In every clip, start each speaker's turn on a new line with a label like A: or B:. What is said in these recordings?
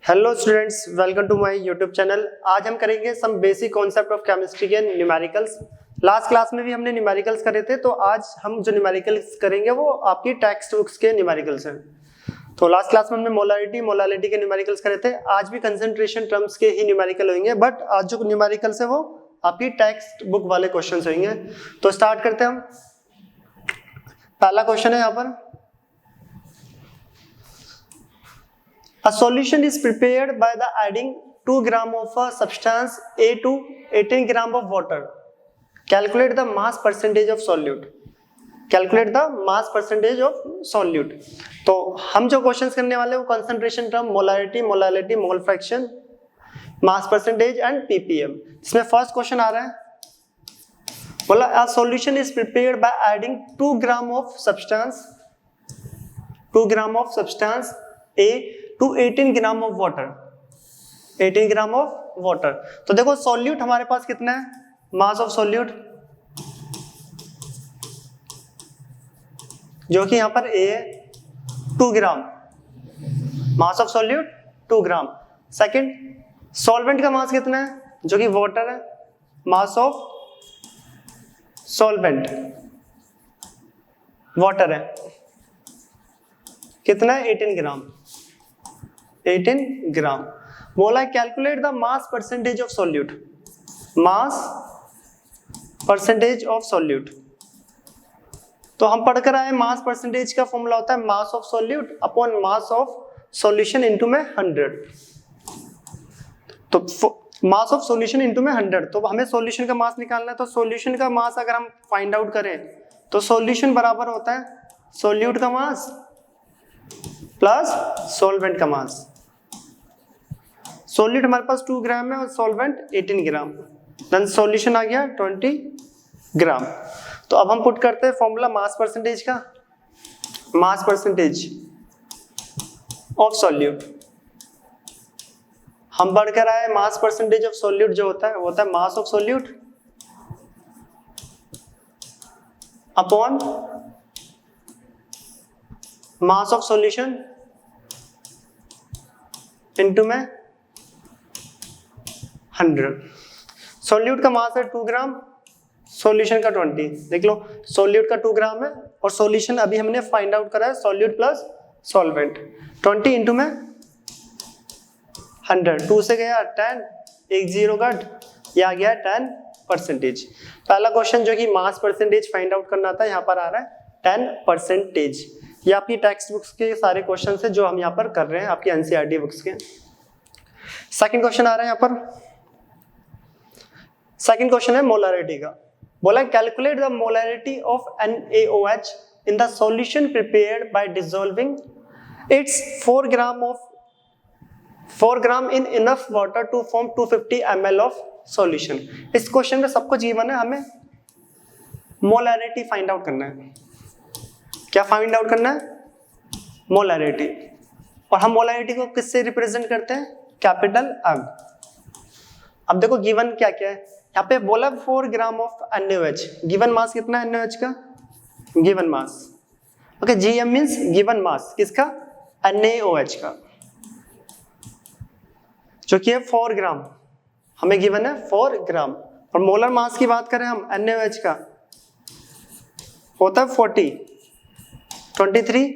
A: Hello students, welcome to my YouTube channel. आज हम करेंगे some basic concept of chemistry के न्यूमेरिकल्स। लास्ट क्लास में भी हमने न्यूमेरिकल्स करे थे, तो आज हम जो न्यूमेरिकल्स करेंगे वो आपकी टेक्स्ट बुक्स के न्यूमेरिकल्स हैं। तो लास्ट क्लास में हमने मोलारिटी के न्यूमेरिकल्स करे थे। आज भी कंसंट्रेशन टर्म्स के ही न्यूमेरिकल होंगे, बट आज जो न्यूमेरिकल्स है वो आपकी टेक्स्ट बुक वाले क्वेश्चन होंगे। तो स्टार्ट करते हैं हम। पहला क्वेश्चन है यहाँ पर, a solution is prepared by the adding 2 gram of a substance A to 18 gram of water. Calculate the mass percentage of solute. Calculate the mass percentage of solute. तो हम जो क्वेश्चंस करने वाले हैं वो concentration term, molarity, mole fraction, mass percentage and ppm. इसमें first question आ रहा है, बोला a solution is prepared by adding 2 gram of substance A to 18 gram of water, 18 gram of water. तो देखो सॉल्यूट हमारे पास कितना है, मास ऑफ सॉल्यूट जो कि यहां पर A है 2 gram, mass of solute 2 gram. Second, solvent का मास कितना है जो कि वाटर है, मास ऑफ सॉल्वेंट वाटर है कितना है 18 ग्राम, 18 ग्राम। बोला calculate the mass percentage of solute, mass percentage of solute. तो हम पढ़कर आए मास परसेंटेज का फॉर्मूला होता है मास of solute upon mass of solution into में 100। तो मास ऑफ सॉल्यूशन इनटू में 100, तो हमें सॉल्यूशन का मास निकालना है। तो सॉल्यूशन का मास अगर हम फाइंड आउट करें तो सॉल्यूशन बराबर होता है सॉल्यूट का मास प्लस सॉल्वेंट का मास। सॉल्यूट हमारे पास 2 ग्राम है और सॉल्वेंट 18 ग्राम, देन सॉल्यूशन आ गया 20 ग्राम। तो अब हम पुट करते हैं फॉर्मूला मास परसेंटेज का, मास परसेंटेज ऑफ सॉल्यूट। हम बढ़कर आए मास परसेंटेज ऑफ सॉल्यूट जो होता है वो होता है मास of solute upon mass of solution into में 100। सॉल्यूट का मास है 2 ग्राम, सॉल्यूशन का 20। देख लो सॉल्यूट का 2 ग्राम है और सॉल्यूशन अभी हमने फाइंड आउट करा है सॉल्यूट प्लस सॉल्वेंट। 20 इंटू में 100, 2 से गया 10, एक जीरो कट, ये आ गया 10%। पहला क्वेश्चन जो कि मास परसेंटेज फाइंड आउट करना था यहाँ पर आ रहा है 10%। ये आपकी टेक्स्ट बुक्स के सारे क्वेश्चन है जो हम यहाँ पर कर रहे हैं, आपकी एनसीईआरटी बुक्स के। सेकंड क्वेश्चन आ रहा है यहाँ पर, सेकंड क्वेश्चन है मोलारिटी का। बोला calculate the molarity of NaOH in the solution prepared by dissolving its 4 gram in enough water to form 250 ml of solution. इस क्वेश्चन में सबको जीवन है, हमें मोलारिटी फाइंड आउट करना है। क्या फाइंड आउट करना है? मोलारिटी। और हम मोलारिटी को किससे रिप्रेजेंट करते हैं? Capital M। अब देखो गिवन क्या क्या है यहाँ पे, बोला 4 gram of NaOH। Given mass कितना है NaOH का? Given mass, okay, Gm means given mass किसका? NaOH का, जो कि है 4 ग्राम, हमें गिवन है 4 ग्राम। और मोलर मास की बात करें हम NaOH का होता है 40, 23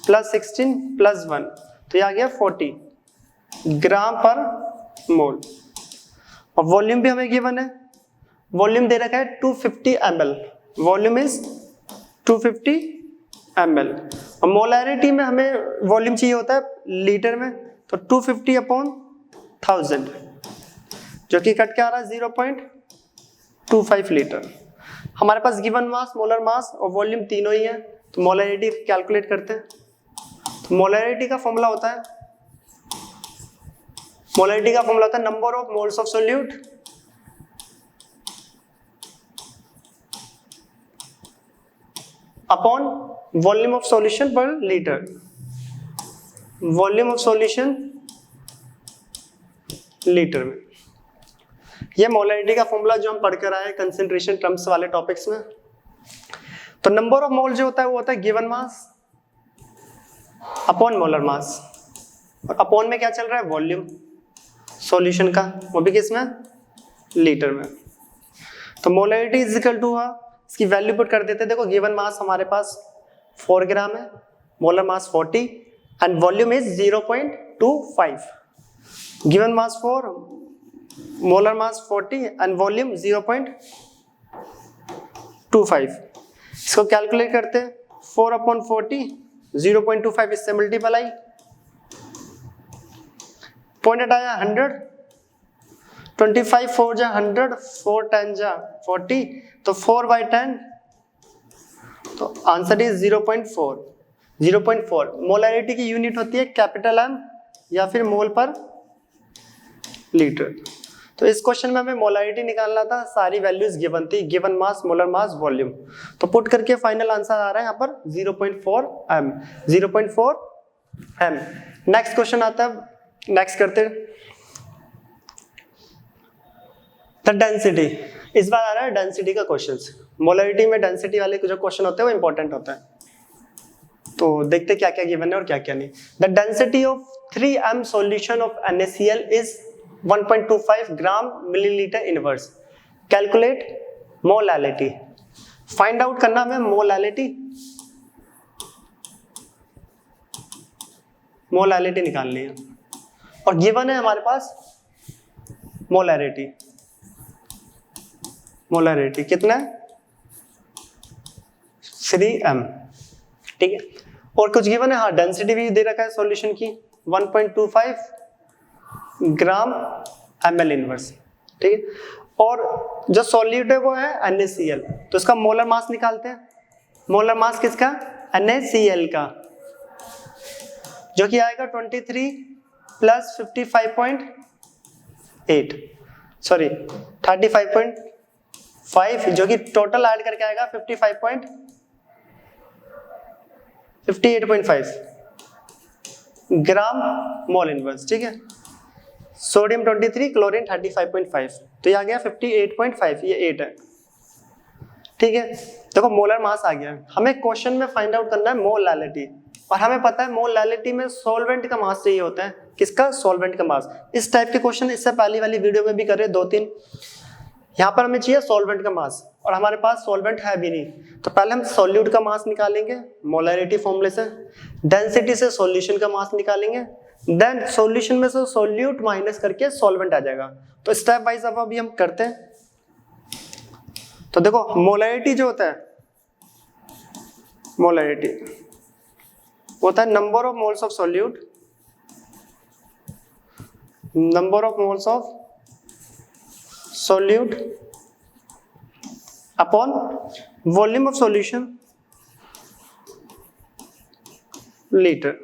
A: प्लस 16 प्लस 1, तो ये आ गया 40 ग्राम पर मोल। और वॉल्यूम भी हमें गिवन है, वॉल्यूम दे रखा है 250 ml, वॉल्यूम इज 250 ml। और मोलारिटी में हमें वॉल्यूम चाहिए होता है लीटर में, तो 250 अपॉन 1000 जो कि कट के आ रहा है 0.25 लीटर। हमारे पास गिवन मास, मोलर मास और वॉल्यूम तीनों ही है, तो मोलारिटी कैलकुलेट करते हैं। तो मोलारिटी का फॉर्मूला होता है, मोलारिटी का फॉर्मूला होता है number of moles of solute upon volume of solution per litre, volume of solution litre में। ये मोलारिटी का फॉर्मूला जो हम पढ़कर आए कंसंट्रेशन टर्म्स वाले टॉपिक्स में। तो नंबर ऑफ मोल जो होता है वो होता है गिवन मास अपॉन मोलर मास। और अपॉन में क्या चल रहा है, वॉल्यूम सॉल्यूशन का, वो भी किस में, लीटर में। तो मोलैरिटी इज इक्वल टू, इसकी वैल्यू पुट कर देते हैं। देखो गिवन मास हमारे पास 4 ग्राम है, molar mass 40 and volume is 0.25। Given mass 4, molar mass 40 and volume 0.25। इसको कैलकुलेट करते हैं, 4/40 0.25 इससे मल्टीप्लाई, पॉइंट आया 100, 25 4 जा 100, 4 10 जा 40, तो 4/10, तो आंसर इज 0.4। 0.4 मोलैरिटी की यूनिट होती है कैपिटल एम या फिर मोल पर लीटर। तो इस क्वेश्चन में हमें मोलैरिटी निकालना था, सारी वैल्यूज गिवन थी, given mass, molar mass, volume. तो पुट करके फाइनल आंसर आ रहा है यहाँ पर 0.4 m, 0.4 m। नेक्स्ट क्वेश्चन आता है, नेक्स्ट करते हैं द डेंसिटी। इस बार आ रहा है डेंसिटी का क्वेश्चंस। मोलैरिटी में डेंसिटी वाले जो क्वेश्चन होते हैं वो इंपॉर्टेंट होता है। तो देखते क्या क्या गिवन है और क्या क्या नहीं। The density of 3m solution of NaCl is 1.25 gram millilitre inverse. Calculate molality. Find out करना हमें मोलैलिटी, मोलैलिटी निकालनी है और गिवन है हमारे पास मोलैरिटी। मोलैरिटी कितना है, 3m, ठीक है। और कुछ गिवन है, हाँ डेंसिटी भी दे रखा है सॉल्यूशन की 1.25 ग्राम ml इनवर्स, ठीक है। और जो सॉल्यूट है वो है NaCl, तो इसका मोलर मास निकालते हैं। मोलर मास किसका, NaCl का, जो कि आएगा 23 प्लस 55.8, सॉरी 35.5, जो कि टोटल ऐड करके आएगा 58.5 ग्राम मोल इनवर्स, ठीक है। सोडियम 23, क्लोरीन 35.5, तो ये आ गया 58.5, ये 8 है, ठीक है। देखो मोलर मास आ गया। हमें क्वेश्चन में फाइंड आउट करना है मोलैलिटी, और हमें पता है मोलैलिटी में सॉल्वेंट का मास चाहिए होता है। किसका, सॉल्वेंट का मास। इस टाइप के क्वेश्चन इससे पहली वाली वीडियो में भी कर रहे 2-3। यहाँ पर हमें चाहिए सॉल्वेंट का मास, और हमारे पास सॉल्वेंट है भी नहीं, तो पहले हम सॉल्यूट का मास निकालेंगे मोलैरिटी फॉर्मूले से, डेंसिटी से सॉल्यूशन का मास निकालेंगे, देन सॉल्यूशन में से सॉल्यूट माइनस करके सॉल्वेंट आ जाएगा। तो स्टेप वाइज अब अभी हम करते हैं। तो देखो मोलैरिटी जो होता है, मोलैरिटी होता है number of moles of solute, number of moles of solute upon volume of solution litre.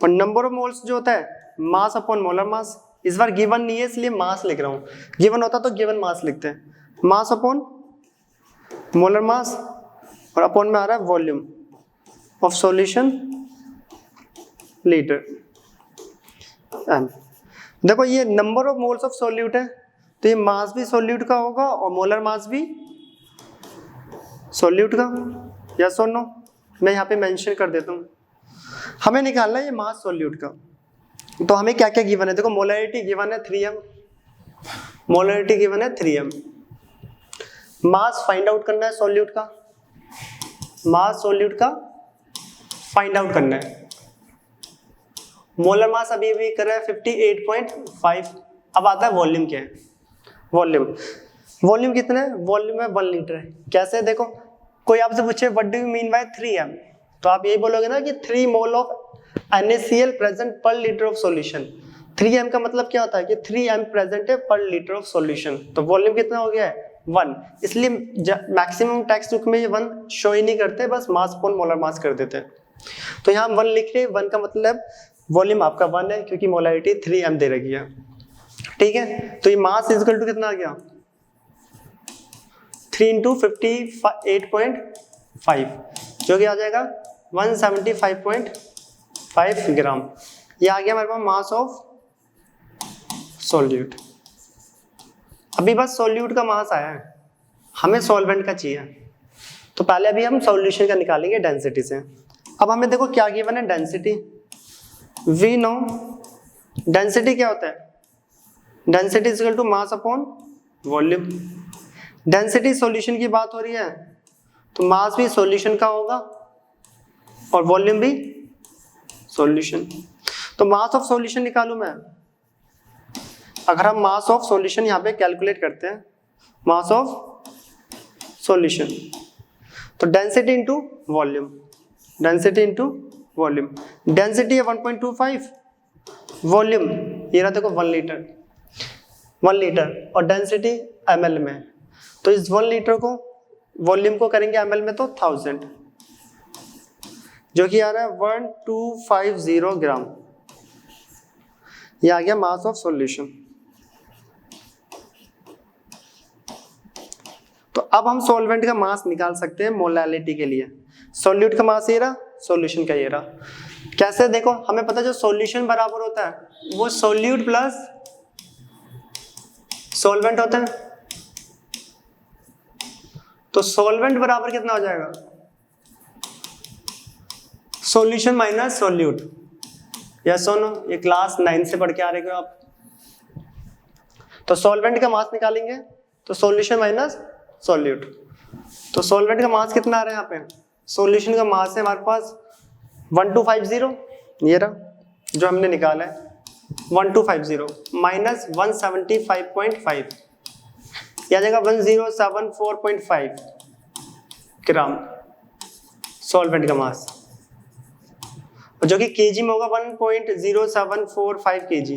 A: और नंबर ऑफ मोल्स जो होता है मास अपॉन मोलर मास। इस बार गिवन नहीं है इसलिए मास लिख रहा हूं, गिवन होता तो गिवन मास लिखते हैं। मास अपॉन मोलर मास और अपॉन में आ रहा है वॉल्यूम ऑफ सॉल्यूशन लीटर। देखो ये number of moles of solute है, तो ये मास भी सॉल्यूट का होगा और मोलर मास भी सॉल्यूट का, यस और नो। मैं यहाँ पे मेंशन कर देता हूँ। हमें निकालना है ये मास सॉल्यूट का। तो हमें क्या क्या गिवन है, देखो मोलैरिटी गिवन है 3m, मोलैरिटी गिवन है 3m। मास फाइंड आउट करना है सॉल्यूट का, मास सॉल्यूट का फाइंड आउट करना है। मोलर मास अभी भी कर रहा है 58.5। अब आता है वॉल्यूम क्या है, वॉल्यूम। वॉल्यूम कितना है, वॉल्यूम है 1 लीटर है। कैसे, देखो कोई आपसे पूछे what do you mean by 3m, तो आप यही बोलोगे ना कि 3 मोल ऑफ NaCl प्रेजेंट पर लीटर ऑफ सॉल्यूशन। 3m का मतलब क्या होता है कि 3m प्रेजेंट है पर लीटर ऑफ सॉल्यूशन। तो वॉल्यूम कितना हो गया है 1, इसलिए मैक्सिमम टेक्स्ट बुक में ये 1 शो ही नहीं करते, बस मास अपॉन मोलर मास कर देते हैं। तो यहाँ हम 1 लिख रहे हैं, 1 का मतलब वॉल्यूम आपका 1 है क्योंकि मोलैरिटी 3m दे रखी है, ठीक है। तो ये मास इक्वल टू कितना आ गया, 3 × 58.5, जो कि आ जाएगा 175.5 ग्राम। ये आ गया हमारे पास मास ऑफ सॉल्यूट। अभी बस सॉल्यूट का मास आया है, हमें सॉल्वेंट का चाहिए। तो पहले अभी हम सॉल्यूशन का निकालेंगे डेंसिटी से। अब हमें देखो क्या गिवन है, डेंसिटी वी नो डेंसिटी क्या होता है, density is equal to mass upon volume. Density solution की बात हो रही है तो मास भी सॉल्यूशन का होगा और वॉल्यूम भी सॉल्यूशन। तो मास ऑफ सॉल्यूशन निकालूं मैं, अगर हम मास ऑफ सॉल्यूशन यहाँ पे कैलकुलेट करते हैं, मास ऑफ सॉल्यूशन, तो density into volume, density into volume. Density है 1.25, वॉल्यूम ये रहा देखो 1 लीटर, 1 लीटर और डेंसिटी ml में, तो इस 1 लीटर को वॉल्यूम को करेंगे ml में तो 1000, जो कि आ रहा है 1250 ग्राम। ये आ गया मास ऑफ सॉल्यूशन। तो अब हम सॉल्वेंट का मास निकाल सकते हैं मोलैलिटी के लिए। सॉल्यूट का मास ये रहा, सॉल्यूशन का ये रहा। कैसे देखो, हमें पता है जो सॉल्यूशन बराबर होता है वो सॉल्यूट प्लस सॉल्वेंट होता है। तो सॉल्वेंट बराबर कितना हो जाएगा, सॉल्यूशन माइनस सॉल्यूट। यस और नो, ये क्लास 9 से पढ़ के आ रहे हो आप। तो सॉल्वेंट का मास निकालेंगे तो सॉल्यूशन माइनस सॉल्यूट। तो सॉल्वेंट का मास कितना आ रहा है यहाँ पे, सॉल्यूशन का मास है हमारे पास 1250, ये रहा जो हमने निकाला है 1250 माइनस 175.5, यह आ जाएगा 1074.5 ग्राम सॉल्वेंट का मास, जो कि केजी में होगा 1.0745 केजी।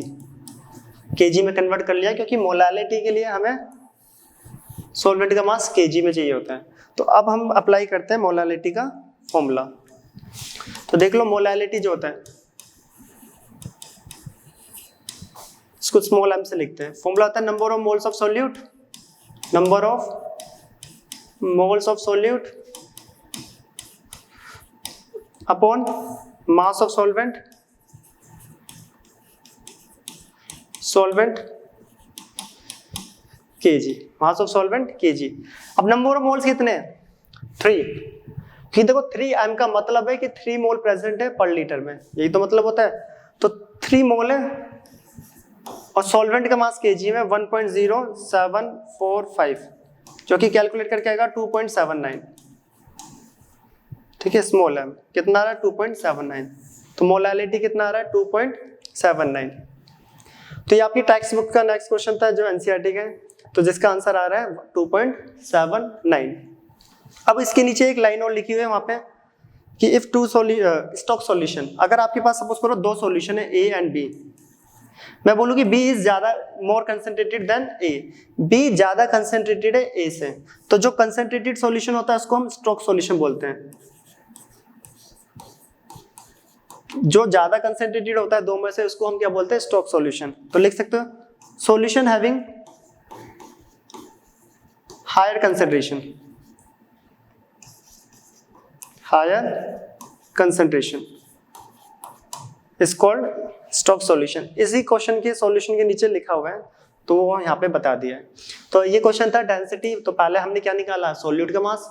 A: केजी में कन्वर्ट कर लिया क्योंकि मोलैलिटी के लिए हमें सॉल्वेंट का मास केजी में चाहिए होता है। तो अब हम अप्लाई करते हैं मोलैलिटी का फॉर्मूला। तो देख लो मोलैलिटी जो होता है इसको स्मॉल m से लिखते हैं। फॉर्मूला होता है number of moles of solute, number of moles of solute upon mass of solvent, solvent KG, mass of solvent KG. अब नंबर ऑफ मोल्स कितने हैं, 3। कि देखो 3m का मतलब है कि 3 मोल प्रेजेंट है पर लीटर में, यही तो मतलब होता है। तो 3 मोल है और सॉल्वेंट का मास केजी में 1.0745, जो कि कैलकुलेट करके आएगा 2.79। ठीक है, स्मॉल m कितना आ रहा है 2.79, तो मोलैलिटी कितना आ रहा है 2.79। तो ये आपकी टेक्स्ट बुक का नेक्स्ट क्वेश्चन था जो एनसीईआरटी का है, तो जिसका आंसर आ रहा है 2.79। अब इसके नीचे एक लाइन और लिखी हुई है वहां पे कि इफ टू स्टॉक सॉल्यूशन, अगर आपके पास सपोज करो 2 सॉल्यूशन है ए एंड बी, मैं बोलूँ कि बी इज ज्यादा मोर कंसेंट्रेटेड देन ए, बी ज्यादा कंसेंट्रेटेड है ए से, तो जो कंसेंट्रेटेड सॉल्यूशन होता है उसको हम स्टॉक सॉल्यूशन बोलते हैं। जो ज्यादा कंसेंट्रेटेड होता है दो में से उसको हम क्या बोलते हैं, स्टॉक सॉल्यूशन। तो लिख सकते हो solution having higher concentration, higher concentration is called stock solution. इसी क्वेश्चन के सॉल्यूशन के नीचे लिखा हुआ है तो वो यहाँ पे बता दिया है। तो ये क्वेश्चन था डेंसिटी, तो पहले हमने क्या निकाला, सॉल्यूट का मास,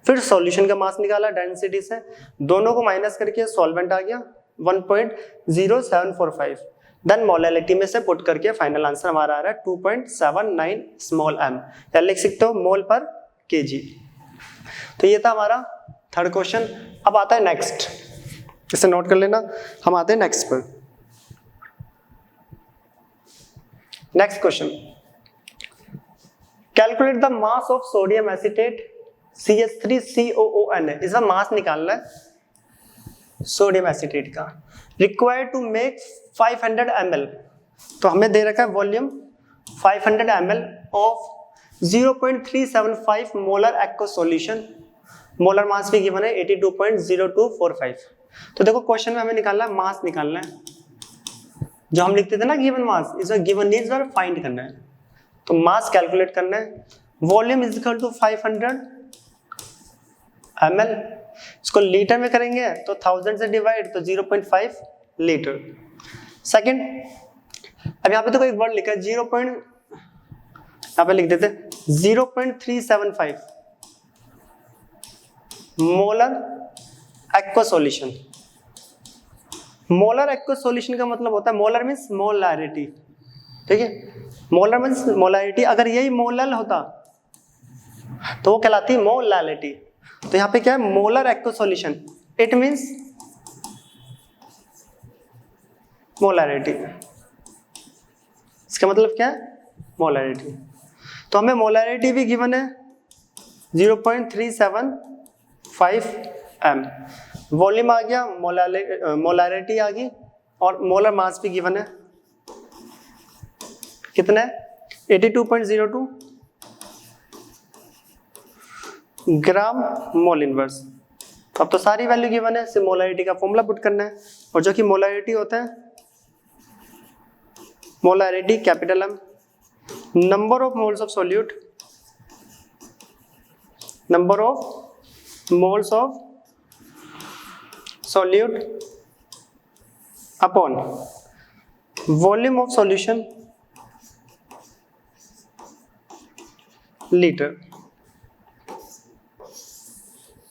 A: फिर सॉल्यूशन का मास निकाला डेंसिटी से, दोनों को माइनस करके सॉल्वेंट आ गया 1.0745, देन मोलैलिटी में से पुट करके फाइनल आंसर हमारा आ रहा है 2.79 स्मॉल m, या लिख सकते हो मोल पर केजी। तो ये था हमारा थर्ड क्वेश्चन। अब आता है नेक्स्ट, इसे नोट कर लेना, हम आते हैं नेक्स्ट पर। Next question, calculate the mass of sodium acetate CH3COON, इसका मास निकालना है सोडियम एसीटेट का, रिक्वायर्ड टू मेक 500 ml। तो हमें दे रखा है volume 500 ml of 0.375 molar aq solution, molar mass भी गिवन है 82.0245। तो देखो क्वेश्चन में हमें निकालना है मास, निकालना है जो हम लिखते थे ना गिवन मास, इसमें गिवन नीड्स और फाइंड करना है। तो मास कैलकुलेट करना है, volume is equal to 500 ml, इसको लीटर में करेंगे तो 1000 से डिवाइड तो 0.5 लीटर। सेकंड, अब यहाँ पे तो एक वर्ड लिखा है यहाँ पे लिख देते 0.375 molar aqua solution, molar aqueous solution का मतलब होता है, मोलर मीन्स मोलारिटी, ठीक है, मोलर मीन्स मोलारिटी। अगर यही मोलल होता तो वो कहलाती है मोलालिटी। तो यहाँ पे क्या है, molar aqueous solution, it means molarity. इसका मतलब क्या है, मोलारिटी। तो हमें मोलारिटी भी गिवन है 0.375 m, वॉल्यूम आ गया, मोलारिटी आ गई, और मोलर मास भी गिवन है, कितना है 82.02 ग्राम मोल इनवर्स। अब तो सारी वैल्यू गिवन है, सिर्फ मोलारिटी का फॉर्मूला पुट करना है, और जो कि मोलारिटी होता है, molarity capital M, number of moles of solute, number of moles of solute upon volume of solution litre,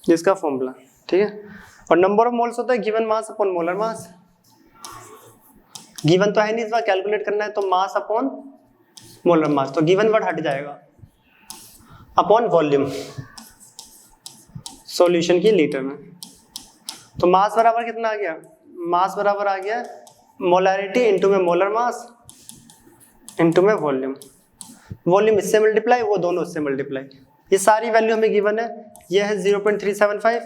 A: इसका फॉर्मूला, ठीक है। और नंबर ऑफ मोल्स होता है गिवन मास अपॉन मोलर मास, गिवन तो है नहीं, इस बार कैलकुलेट करना है, तो मास अपॉन मोलर मास, तो गिवन वर्ड हट जाएगा, अपॉन वॉल्यूम सॉल्यूशन की लीटर में। तो मास बराबर कितना आ गया, मास बराबर आ गया मोलारिटी इंटू में मोलर मास इंटू में वॉल्यूम, वॉल्यूम इससे मल्टीप्लाई, वो दोनों इससे मल्टीप्लाई। ये सारी वैल्यू हमें गिवन है, ये है 0.375,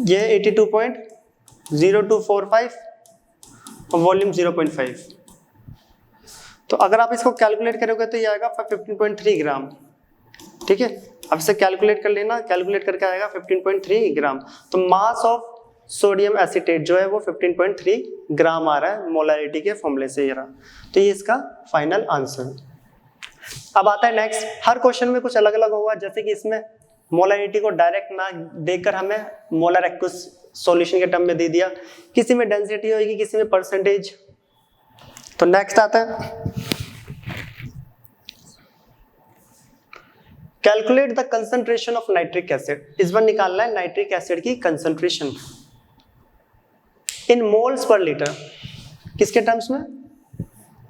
A: ये 82.0245 और वॉल्यूम 0.5। तो अगर आप इसको कैलकुलेट करोगे तो ये आएगा 15.3 ग्राम, ठीक है। अब इसे कैलकुलेट कर लेना, कैलकुलेट करके आएगा 15.3 ग्राम। तो मास ऑफ सोडियम एसीटेट जो है वो 15.3 ग्राम आ रहा है मोलारिटी के फॉर्मूले से, ये रहा। तो ये इसका फाइनल आंसर। अब आता है नेक्स्ट, हर क्वेश्चन में कुछ अलग अलग होगा, जैसे कि इसमें मोलारिटी को डायरेक्ट ना देकर हमें मोलर एक्वस सॉल्यूशन के टर्म में दे दिया, किसी में डेंसिटी होगी, किसी में परसेंटेज। तो नेक्स्ट आता है, calculate the concentration of nitric acid. इस बार निकालना है नाइट्रिक एसिड की concentration in moles per litre, किसके टर्म्स में,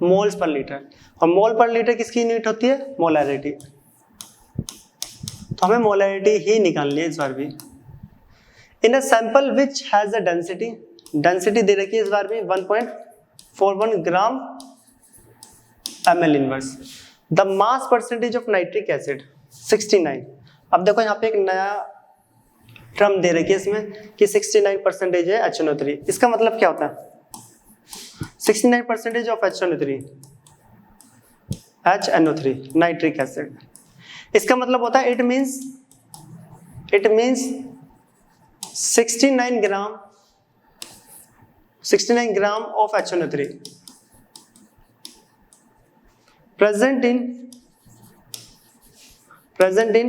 A: मोल्स पर लीटर। और मोल पर लीटर किसकी यूनिट होती है, मोलारिटी। तो हमें मोलारिटी ही निकालनी है इस बार भी। In a sample which has a density, density दे रखी है इस बार भी 1.41 gram ml inverse. The mass percentage of nitric acid 69। अब देखो यहाँ पे एक नया टर्म दे रखी है इसमें कि 69% है HNO3। इसका मतलब क्या होता है, 69% ऑफ HNO3 नाइट्रिक एसिड। इसका मतलब होता है it means 69 gram of HNO3 present in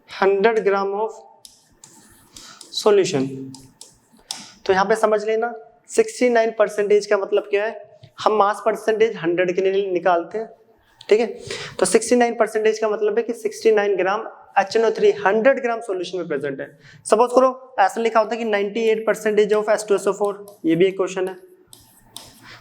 A: 100 gram of solution. तो यहाँ पे समझ लेना 69% का मतलब क्या है, हम मास परसेंटेज 100 के लिए निकालते हैं, ठीक है। तो 69% का मतलब है कि 69 ग्राम HNO3 100 ग्राम सॉल्यूशन में प्रेजेंट है। सपोज करो ऐसा लिखा होता है कि 98% ऑफ H2SO4, ये भी एक क्वेश्चन है,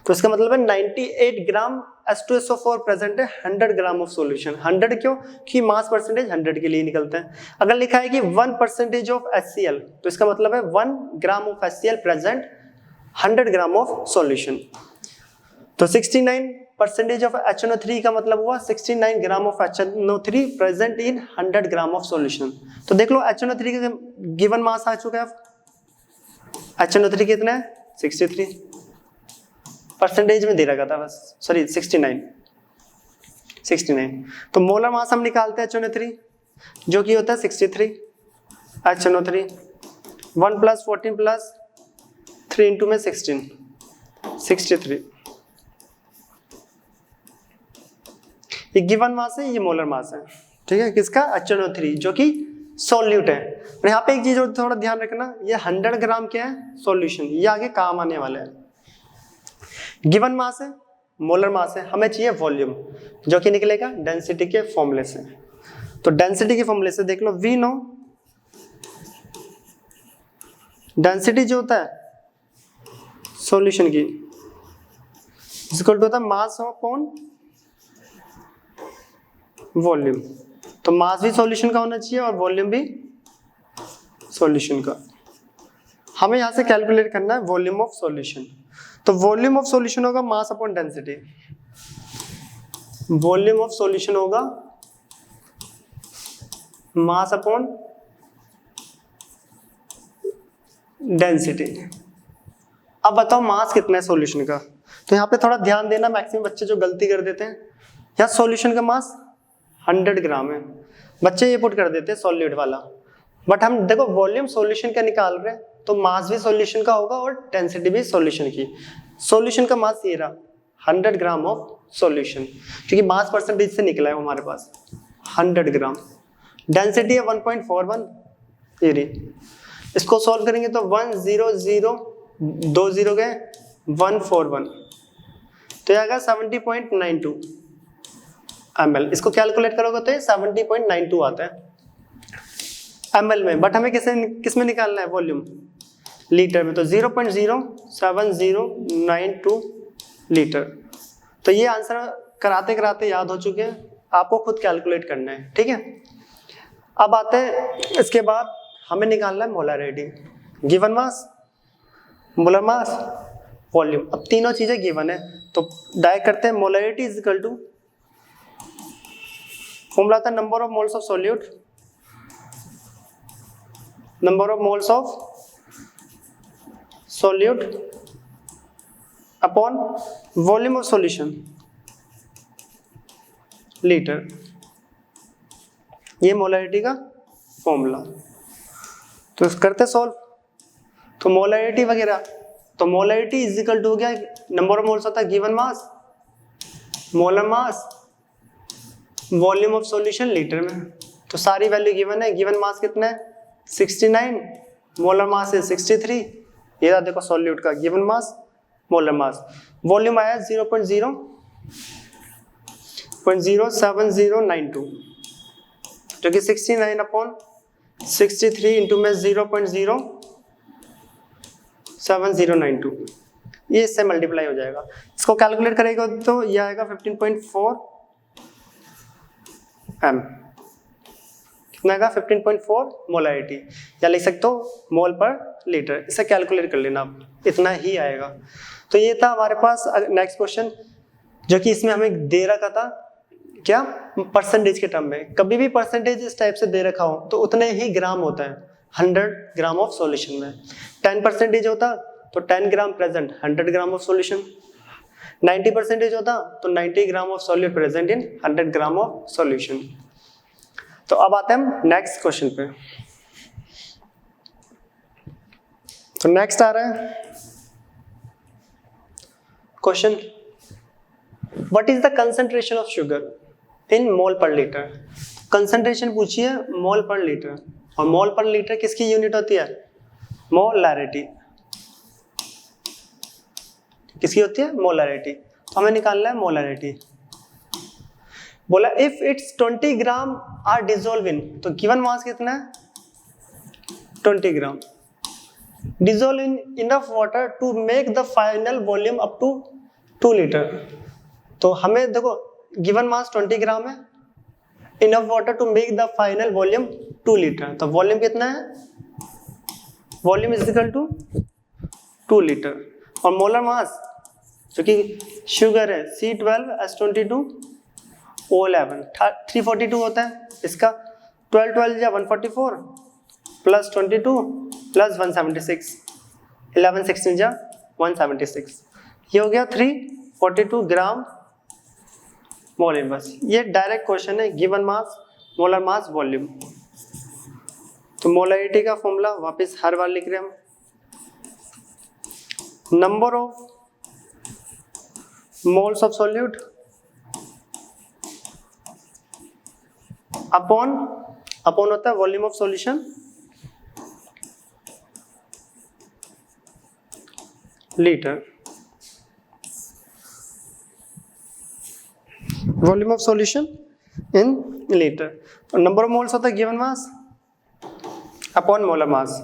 A: तो इसका मतलब है 98 ग्राम H2SO4 प्रेजेंट है 100 ग्राम ऑफ सॉल्यूशन। 100 क्यों, कि मास परसेंटेज 100 के लिए निकलते हैं। अगर लिखा है कि 1% ऑफ HCl, तो इसका मतलब है 1 gram of HCl present 100 gram of solution. तो 69% ऑफ HNO3 का मतलब हुआ 69 gram of HNO3 present in 100 gram of solution. तो देख लो HNO3 का गिवन मास आ चुका है, HNO3 कितना है 63, परसेंटेज में दे रखा था बस, सॉरी 69। तो मोलर मास हम निकालते हैं HNO3 जो कि होता है 63 HNO3 1 + 14 + 3 इंटू में 16 63। ये गिवन मास है, ये मोलर मास है, ठीक है, किसका HNO3 जो कि सॉल्यूट है। और यहाँ पे एक चीज और थोड़ा ध्यान रखना, ये 100 ग्राम क्या है सॉल्यूशन, ये आगे काम आने वाला है। गिवन मास है, मोलर मास है, हमें चाहिए वॉल्यूम जो कि निकलेगा डेंसिटी के फॉर्मूले से। तो डेंसिटी के फॉर्मूले से देख लो, वी नो डेंसिटी जो होता है सॉल्यूशन की इक्वल टू होता है मास अपॉन वॉल्यूम। तो मास भी सॉल्यूशन का होना चाहिए और वॉल्यूम भी सॉल्यूशन का। हमें यहां से कैलकुलेट करना है वॉल्यूम ऑफ सॉल्यूशन। तो वॉल्यूम ऑफ सॉल्यूशन होगा mass upon density. Volume of solution होगा मास अपॉन डेंसिटी। अब बताओ मास कितना है सॉल्यूशन का। तो यहाँ पे थोड़ा ध्यान देना, मैक्सिमम बच्चे जो गलती कर देते हैं, यहाँ सॉल्यूशन का मास 100 ग्राम है, बच्चे ये पुट कर देते हैं सॉल्यूट वाला। बट हम देखो वॉल्यूम सॉल्यूशन का निकाल रहे हैं, तो मास भी सॉल्यूशन का होगा और डेंसिटी भी सॉल्यूशन की। सॉल्यूशन का मास ये रहा 100 ग्राम ऑफ सॉल्यूशन, क्योंकि मास परसेंटेज से निकला है हमारे पास 100 ग्राम। डेंसिटी है 1.41, ये रही। इसको सॉल्व करेंगे तो 1 0 0 2 0 गए 141, तो ये आएगा 70.92 ml। इसको कैलकुलेट करोगे तो ये 70.92 आता है ml में। बट हमें किस में निकालना है वॉल्यूम, लीटर में। तो 0.07092 लीटर। तो ये आंसर कराते कराते याद हो चुके हैं, आपको खुद कैलकुलेट करना है, ठीक है। अब आते हैं इसके बाद हमें निकालना है molarity, given mass, molar mass, volume. अब तीनों चीजें गिवन है, तो डायरेक्ट करते हैं। Molarity is equal to, formula था number of moles of solute, number of moles of solute upon volume of solution litre. ये मोलरिटी का फॉर्मूला। तो करते सॉल्व। तो मोलरिटी वगैरह, तो मोलरिटी इज इक्वल टू हो गया नंबर ऑफ मोल्स होता है given mass, molar mass, volume of solution litre में। तो सारी वैल्यू गिवन है। गिवन मास कितना है 69, मोलर मास है 63। ये था देखो सॉल्यूट का given mass, molar mass. Volume आया 0.07092, जो कि 69/63 इंटू में 0.07092, ये इससे मल्टीप्लाई हो जाएगा। इसको कैलकुलेट करेगा तो ये आएगा 15.4 m। कितना आएगा 15.4 मोलरिटी, या लिख सकते हो मोल पर लीटर। इसे कैलकुलेट कर लेना, इतना ही आएगा। तो ये था हमारे पास नेक्स्ट क्वेश्चन, जो कि इसमें हमें दे रखा था क्या, परसेंटेज के टर्म में। कभी भी परसेंटेज इस टाइप से दे रखा हो तो उतने ही ग्राम होता है 100 ग्राम ऑफ सॉल्यूशन में। 10% होता तो 10 ग्राम प्रेजेंट 100 ग्राम ऑफ सॉल्यूशन। 90% होता तो 90 gram of solute present in 100 gram of solution. तो अब आते हैं हम नेक्स्ट क्वेश्चन पे। तो नेक्स्ट आ रहा है question, what is the concentration of sugar in mole per litre. Concentration पूछी है मोल पर लीटर, और मोल पर लीटर किसकी यूनिट होती है, मोलैरिटी। किसकी होती है, मोलैरिटी। तो हमें निकालना है मोलैरिटी। बोला if it's 20 gram are dissolve in, तो गिवन मास कितना है 20 gram, dissolve in enough water to make the final volume up to 2 litre. तो हमें देखो गिवन मास 20 ग्राम है, enough water to make the final volume 2 litre. तो volume कितना है, volume is equal to 2 litre. और मोलर मास जो कि शुगर है C12H22O11 342 होता है इसका। 12 12 या 144 प्लस 22 प्लस 176, 11 16 या 176, ये हो गया 342 ग्राम मोल। बस ये डायरेक्ट क्वेश्चन है, given mass, molar mass, volume. तो मोलरिटी का फॉर्मूला वापस हर बार लिख रहे हैं हम, number of moles of solute upon होता है volume of solution litre. Volume of solution in litre. और नंबर ऑफ मोल्स होता है गिवन मास अपॉन मोलर मास।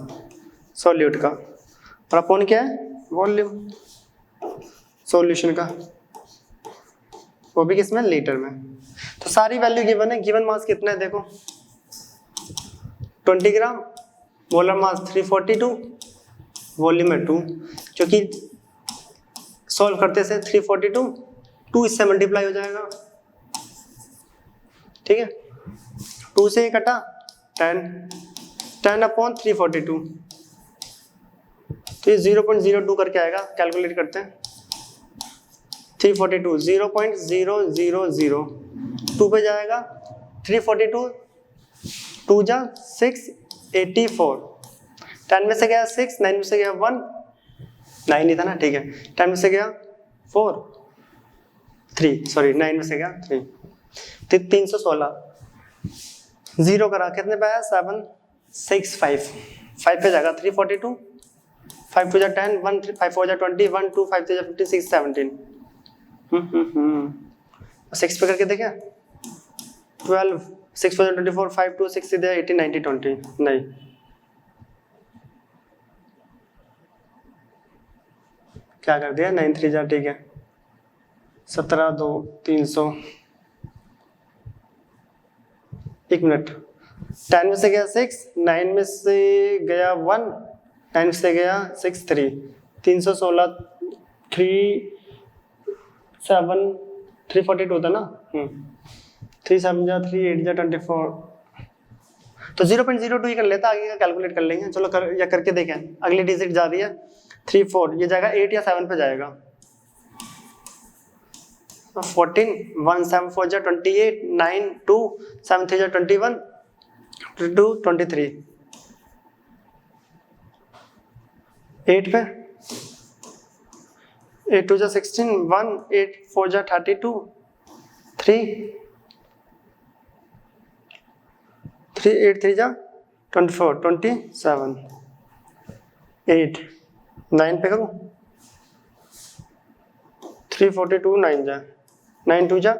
A: सॉल्यूट का, और अपॉन क्या है, वॉल्यूम सॉल्यूशन का, वो भी किसमें, लीटर में। तो सारी वैल्यू गिवन है। गिवन मास कितना है देखो, 20 ग्राम, मोलर मास 342, वॉल्यूम है 2, क्योंकि सॉल्व करते से 342, 2 इससे मल्टीप्लाई हो जाएगा, ठीक है, 2 से कटा 10 अपॉन 342, तो ये 0.02 करके आएगा। कैलकुलेट करते हैं, 342 0.000, 2 पे जाएगा, 342 2 जा 684, 10 में से गया 6, 9 में से गया 1, 9 ही था ना, ठीक है, 10 में से गया 4, 3 सॉरी 9 में से गया 3, 316, 0 करा, कितने पे आया 765, 5 पे जाएगा 342, 5 2 जा 10, 1 3 5 4 जा 20, 1 2 5 3 जा 15 6 17, 6 पे करके देखें, 12 6 4 24, 5 2 6 दे 18 19 20, नहीं क्या कर दिया, 9 3 जा, ठीक है, 17 2 300, 1 मिनट, 10 में से गया 6, 9 में से गया 1, 9 में से गया 6 3, 316 3 7 342 था ना, 3 7 जा 3 8 जा 24, तो 0.02 ही कर लेता, आगे का कैलकुलेट कर लेंगे, चलो या करके देखें। अगली डिजिट जा रही है 3 4, ये जाएगा 8 या 7 पे जाएगा, 14 1 7 4 जा 28, 9 2 7 3 जा 21, 2 23, 8 पे 8 2 जा 16, 1 8 4 जा 32, 3 8 3 जा 24 27, 8 9 पे करूँ, 342 9 जा 9 2 जा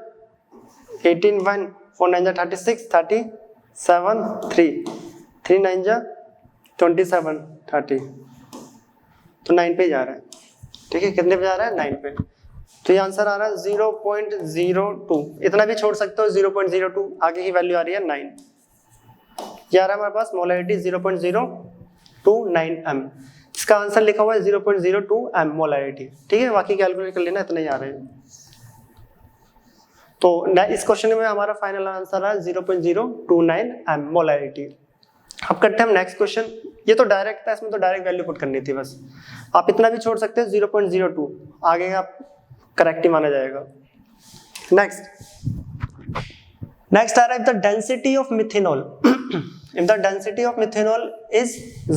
A: 18, 1 4 9 जा 36, 37 3 9 जा 27 30, तो 9 पे जा रहा है, ठीक है, कितने पे जा रहा है, 9 पे, तो ये आंसर आ रहा है 0.02, इतना भी छोड़ सकते हो, 0.02, आगे की वैल्यू आ रही है 9, ये आ रहा है हमारे पास मोलैरिटी 0.029 m, इसका आंसर लिखा हुआ है 0.02 m मोलैरिटी, ठीक है, बाकी कैलकुलेट कर लेना, इतना ही आ रहा है। तो इस क्वेश्चन में हमारा फाइनल आंसर है 0.029 m मोलैरिटी। अब करते हैं हम नेक्स्ट क्वेश्चन, ये तो डायरेक्ट था, इसमें तो डायरेक्ट वैल्यू पुट करनी थी बस, आप इतना भी छोड़ सकते हैं 0.02, आगे का करेक्ट ही माना जाएगा। नेक्स्ट आ रहा है, the density of methanol if the density of methanol is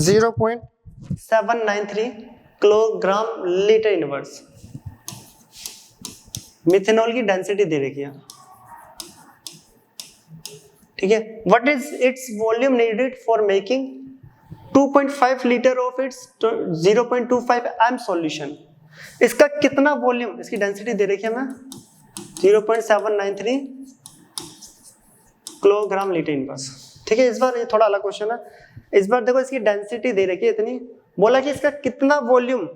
A: 0.793 kilogram litre inverse, methanol की डेंसिटी दे रखी है, ठीक है, what is its volume needed for making 2.5 litre of its 0.25 m solution, इसका कितना वॉल्यूम, इसकी डेंसिटी दे रखी है हमें 0.793 किलोग्राम लीटर इनवर्स, ठीक है। इस बार ये थोड़ा अलग क्वेश्चन है, इस बार देखो इसकी डेंसिटी दे रखी है इतनी, बोला कि इसका कितना वॉल्यूम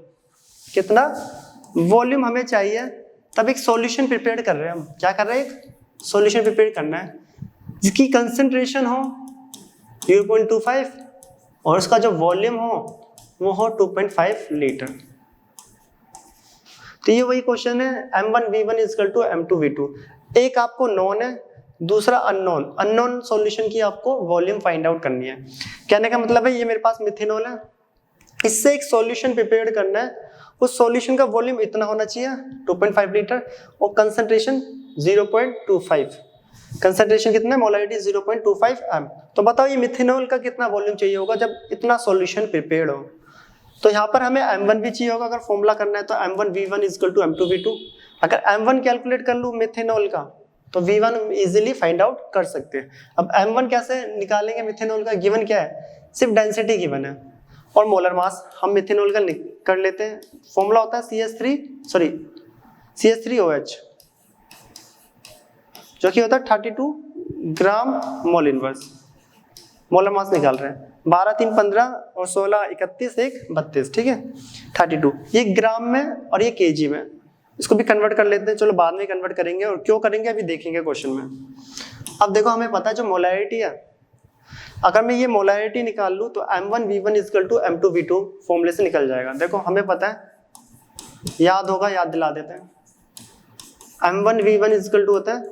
A: हमें चाहिए, तब एक सॉल्यूशन प्रिपेयर कर रहे हैं हम, क्या कर रहे हैं, एक सॉल्यूशन प्रिपेयर करना है जिसकी कंसंट्रेशन हो 0.25 और उसका जो वॉल्यूम हो वो हो 2.5 लीटर। तो ये वही क्वेश्चन है, m1v1 = m2v2, एक आपको नॉन है, दूसरा अननोन सॉल्यूशन की आपको वॉल्यूम फाइंड आउट करनी है। कहने का मतलब है ये मेरे पास मिथेनॉल है, इससे एक सॉल्यूशन प्रिपेयर करना है, उस सॉल्यूशन का वॉल्यूम इतना होना चाहिए 2.5 लीटर और कंसंट्रेशन 0.25, कंसंट्रेशन कितना है, मोलैरिटी 0.25 m। तो बताओ ये मिथेनॉल का कितना वॉल्यूम चाहिए होगा जब इतना सॉल्यूशन प्रिपेयर्ड हो। तो यहाँ पर हमें m1 भी चाहिए होगा, अगर फॉर्मूला करना है तो m1v1 = m2v2। अगर m1 कैलकुलेट कर लूँ मिथेनॉल का तो v1 इजीली फाइंड आउट कर सकते हैं। अब m1 कैसे निकालेंगे मिथेनॉल का, गिवन क्या है, सिर्फ डेंसिटी गिवन है और मोलर मास हम मिथेनॉल का कर लेते हैं। फॉर्मूला होता है CH3OH जो कि होता है 32 ग्राम मोल इनवर्स, मोलर मास निकाल रहे हैं। 12 3 15 और 16 31 1 32, ठीक है 32। ये ग्राम में और ये केजी में, इसको भी कन्वर्ट कर लेते हैं, चलो बाद में कन्वर्ट करेंगे और क्यों करेंगे अभी देखेंगे क्वेश्चन में। अब देखो हमें पता है जो मोलैरिटी है, अगर मैं ये मोलैरिटी निकाल लूँ तो M1V1 = M2V2 फॉर्मूले से निकल जाएगा। देखो हमें पता है, याद होगा, याद दिला देते हैं। M1V1 = होता है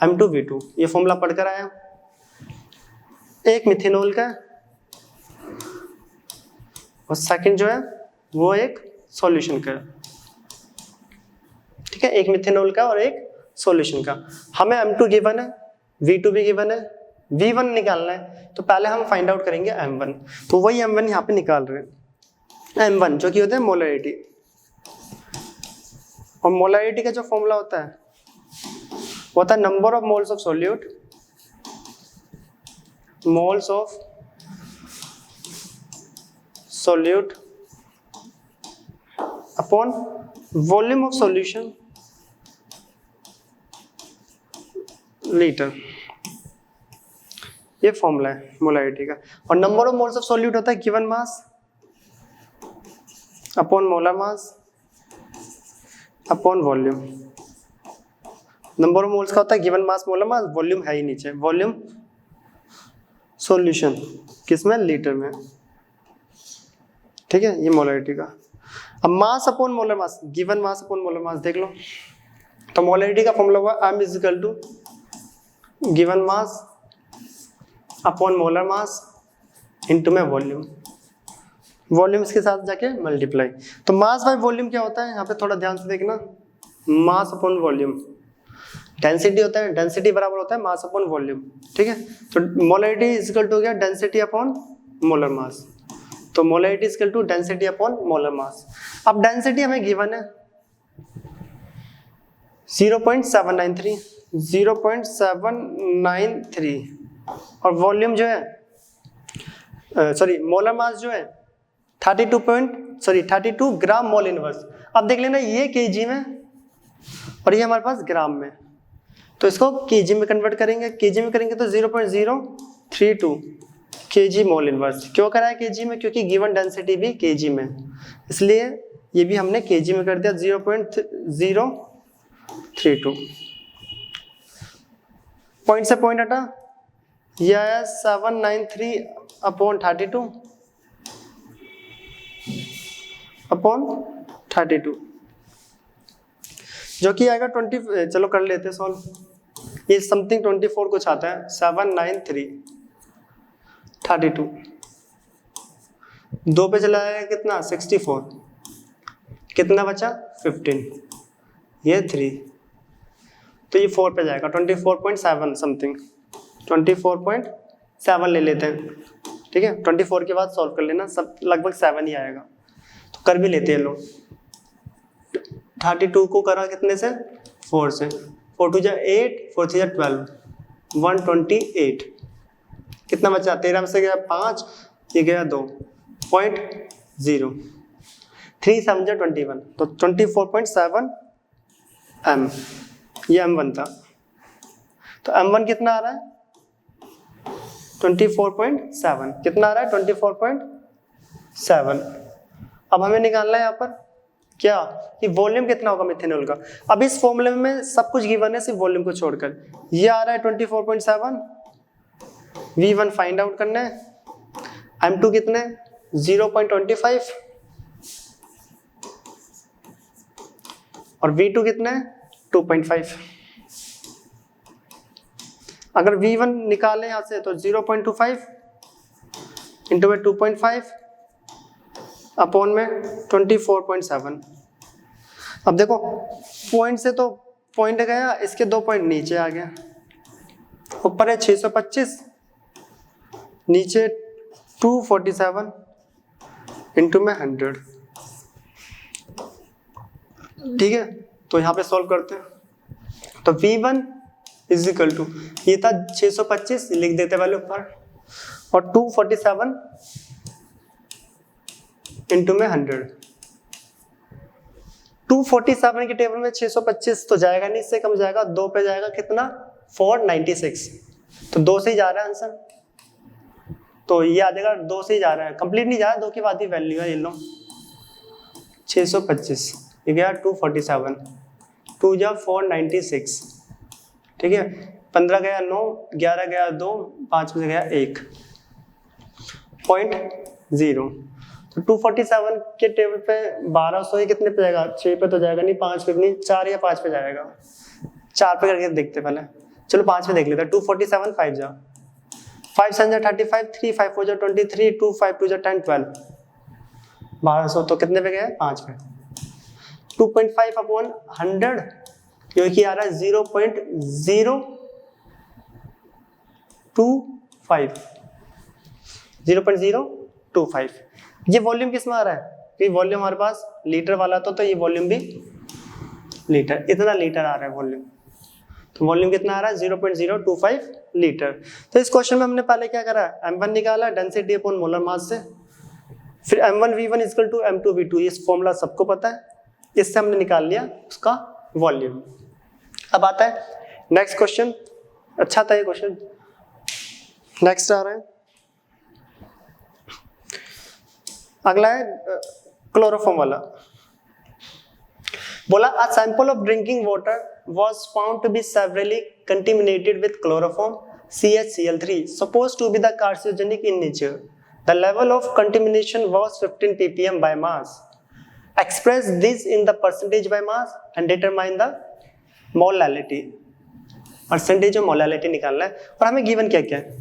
A: M2V2, ये फॉर्मूला पढ़कर आया। एक मिथेनॉल का और सेकंड जो है वो एक सॉल्यूशन का, ठीक है, एक मिथेनॉल का और एक सॉल्यूशन का। हमें M2 गिवन है, V2 भी गिवन है, V1 निकालना है, तो पहले हम फाइंड आउट करेंगे M1। तो वही M1 यहाँ पे निकाल रहे हैं। M1 जो कि होता है मोलैरिटी, और मोलैरिटी का जो फॉर्मूला होता है वो होता है number of moles of solute, moles of solute upon volume of solution litre. ये फॉर्मूला है मोलैरिटी का। और number of moles of solute होता है given mass upon molar mass upon volume. Number of moles का होता है given mass molar mass, volume है ही नीचे, वॉल्यूम सॉल्यूशन किसमें, लीटर में, ठीक है, ये मोलैरिटी का। अब मास अपॉन मोलर मास, गिवन मास अपॉन मोलर मास देख लो, तो मोलैरिटी का फॉर्मूला हुआ M = given mass upon molar mass into में वॉल्यूम, वॉल्यूम इसके साथ जाके मल्टीप्लाई। तो मास बाय वॉल्यूम क्या होता है, यहाँ पे थोड़ा ध्यान से देखना, मास अपॉन वॉल्यूम, डेंसिटी होता है, डेंसिटी बराबर होता है मास अपॉन वॉल्यूम, ठीक है। तो मोलैरिटी इक्वल टू गया डेंसिटी अपॉन मोलर मास, तो molarity equal to density upon molar mass. अब डेंसिटी हमें गिवन है 0.793, 0.793, और वॉल्यूम जो है मोलर मास जो है 32 ग्राम मोल इनवर्स। अब देख लेना ये केजी में और ये हमारे पास ग्राम में, तो इसको केजी में कन्वर्ट करेंगे, केजी में करेंगे तो 0.032 केजी मोल इनवर्स। क्यों करा है केजी में, क्योंकि गिवन डेंसिटी भी केजी में, इसलिए ये भी हमने केजी में कर दिया 0.032। पॉइंट से पॉइंट हटा, यह 793 अपॉन 32 अपॉन 32, जो कि आएगा 20। चलो कर लेते हैं सॉल्व, ये समथिंग 24 कुछ आता है, 793 32 2 पे चला जाएगा कितना 64, कितना बचा 15, ये 3, तो ये 4 पे जाएगा 24.7 समथिंग, 24.7 ले लेते हैं, ठीक है। 24 के बाद सॉल्व कर लेना, सब लगभग 7 ही आएगा, तो कर भी लेते हैं लोग। 32 को करा कितने से 4 से, 4 2 8, 4 3 12, 128, कितना बचा 13 में से गया 5, ये गया 2.0, 3 7 21, तो 24.7 M, ये M1 था। तो M1 कितना आ रहा है 24.7, कितना आ रहा है 24.7। अब हमें निकालना है यहाँ पर क्या, कि वॉल्यूम कितना होगा मिथेनॉल का। अब इस फॉर्मूले में सब कुछ गिवन है सिर्फ वॉल्यूम को छोड़कर, ये आ रहा है 24.7, V1 फाइंड आउट करना है, M2 कितने 0.25 और V2 कितने 2.5। अगर V1 निकालें यहाँ से तो 0.25 इंटू में 2.5 अपॉन में 24.7। अब देखो पॉइंट से तो पॉइंट गया, इसके 2 पॉइंट नीचे आ गया, ऊपर है 625, नीचे 247 इंटू में 100, ठीक है। तो यहाँ पे सॉल्व करते हैं, तो V1 इज इक्वल टू, ये था 625 लिख देते वाले ऊपर, और 247 इंटू में 100। 247 के टेबल में 625 तो जाएगा नहीं, इससे कम जाएगा, 2 पे जाएगा कितना 496, तो 2 से ही जा रहा है आंसर। तो ये आ जाएगा 2 से ही जा रहा है, कंप्लीट नहीं जा रहा है, 2 के बाद ही वैल्यू है, ये लो 625, ये गया 247, 2 जा 496, ठीक है, 15 गया 9, 11 गया 2, 5 में गया 1, 0.0। तो 247 के टेबल पे 1200 ही कितने पे जाएगा, 6 पे तो जाएगा नहीं, 5 पे भी नहीं, 4 या 5 पे जाएगा, 4 पे करके देखते पहले, चलो 5 पे देख लेते हैं। 247 5 जा, 5 7 जा 35, 3 5 4 जा 23, 2 5 2 जा 10 12, 1200 तो कितने पे गया, 5 पे। 2.5 अपॉन 100 क्योंकि आ रहा है 0.025, ये वॉल्यूम किस में आ रहा है, कि वॉल्यूम हमारे पास लीटर वाला तो ये वॉल्यूम भी लीटर, इतना लीटर आ रहा है वॉल्यूम, तो वॉल्यूम कितना आ रहा है 0.025 लीटर। तो इस क्वेश्चन में हमने पहले क्या करा, m1 निकाला डेंसिटी अपॉन मोलर मास से, फिर m1v1 इक्वल टू m2v2, इस फॉर्मूला सबको पता है, इससे हमने निकाल लिया उसका वॉल्यूम। अब आता है नेक्स्ट क्वेश्चन, अच्छा था ये क्वेश्चन। नेक्स्ट आ रहा है, अगला है क्लोरोफॉर्म वाला। बोला a sample of drinking water was found to be severely contaminated with chloroform CaCl3 supposed to be the carcinogenic in nature. The level of contamination was 15 ppm by mass. Express this in the percentage by mass and determine the molality. Percentage और molality निकालना है, और हमें given क्या क्या है,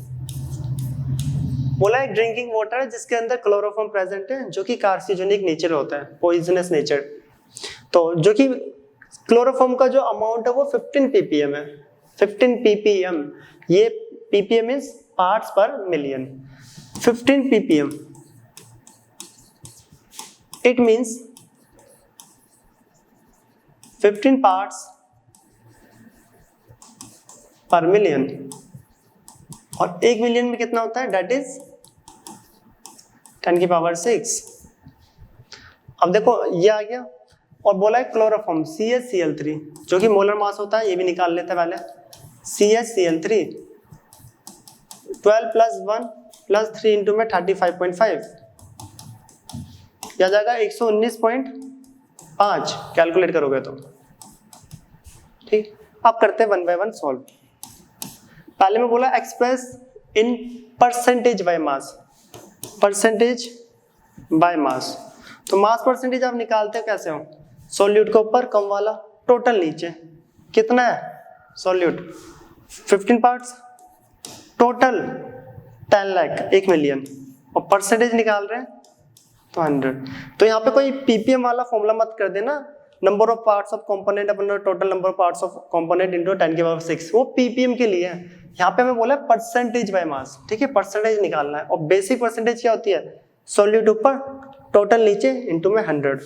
A: बोला एक ड्रिंकिंग वाटर है जिसके अंदर क्लोरोफॉर्म प्रेजेंट है जो कि कार्सिनोजेनिक नेचर होता है, पॉइजनस नेचर। तो जो कि क्लोरोफॉर्म का जो अमाउंट है वो 15 ppm है, 15 ppm, ये ppm मींस पार्ट्स पर million, 15 ppm it means 15 parts पर मिलियन, और 1 मिलियन में कितना होता है, डेट इज 10 की पावर 6। अब देखो ये आ गया, और बोला है क्लोरोफॉर्म CaCl3 जो कि मोलर मास होता है, ये भी निकाल लेते हैं पहले। CaCl3 12 + 1 + 3 इंटू में 35.5, यह जाएगा 119.5 कैलकुलेट करोगे तो, ठीक। अब करते हैं 1 बाय 1 सॉल्व। पहले में बोला express in percentage by mass, percentage by mass, तो मास परसेंटेज आप निकालते हो कैसे हो, सॉल्यूट के ऊपर कम वाला, टोटल नीचे, कितना है solute 15 parts, total 10 lakh 1 million, और परसेंटेज निकाल रहे हैं तो 100। तो यहाँ पे कोई ppm वाला फॉर्मूला मत कर देना, number of parts of component upon total number of parts of component into 10 की पावर 6, वो ppm के लिए है। यहाँ पे हमें बोला परसेंटेज बाय मास, ठीक है, परसेंटेज निकालना है, और बेसिक परसेंटेज क्या होती है, सॉल्यूट ऊपर टोटल नीचे इनटू में 100।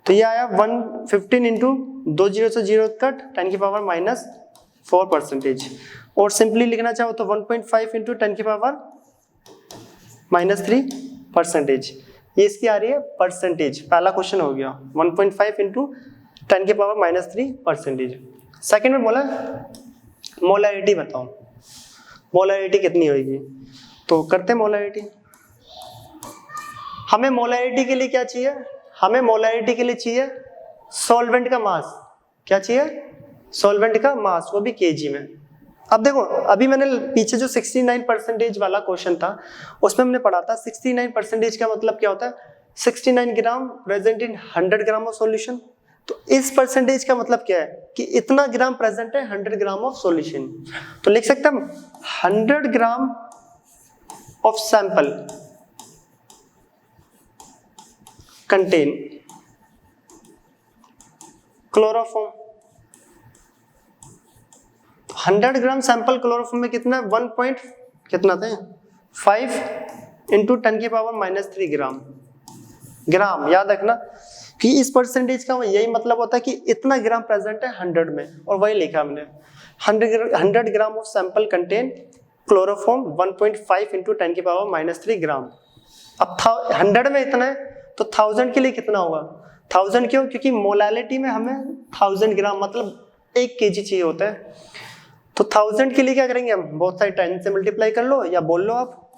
A: तो ये आया 115 इंटू 2 0 से 0 कट 10 की पावर -4 परसेंटेज, और सिंपली लिखना चाहो तो 1.5 इंटू 10 की पावर -3 परसेंटेज, ये इसकी आ रही है परसेंटेज। पहला क्वेश्चन हो गया 1.5 इंटू 10 की पावर -3 परसेंटेज। सेकेंड में बोला मोलैरिटी बताओ, मोलैरिटी कितनी होगी, तो करते मोलैरिटी। हमें मोलैरिटी के लिए क्या चाहिए, हमें मोलैरिटी के लिए चाहिए सॉल्वेंट का मास, क्या चाहिए, सॉल्वेंट का मास, वो भी केजी में। अब देखो अभी मैंने पीछे जो 69% वाला क्वेश्चन था उसमें हमने पढ़ा था 69% का मतलब क्या होता है, 69 ग्राम present in 100 gram of solution. तो इस परसेंटेज का मतलब क्या है कि इतना ग्राम प्रेजेंट है 100 ग्राम ऑफ सॉल्यूशन, तो लिख सकते हम 100 gram of sample contain chloroform. 100 gram sample chloroform में कितना है, 1 पॉइंट कितना थे 5 इंटू 10 की पावर -3 ग्राम, ग्राम याद रखना कि इस परसेंटेज का यही मतलब होता है कि इतना ग्राम प्रेजेंट है 100 में, और वही लिखा हमने 100 gram of sample contain chloroform 1.5 into 10 की पावर -3 ग्राम। अब 100 में इतना है तो 1000 के लिए कितना होगा, 1000 क्यों, क्योंकि मोलालिटी में हमें 1000 ग्राम मतलब 1 kg चाहिए होता है। तो 1000 के लिए क्या करेंगे हम, बहुत सारे 10 से मल्टीप्लाई कर लो या बोल लो आप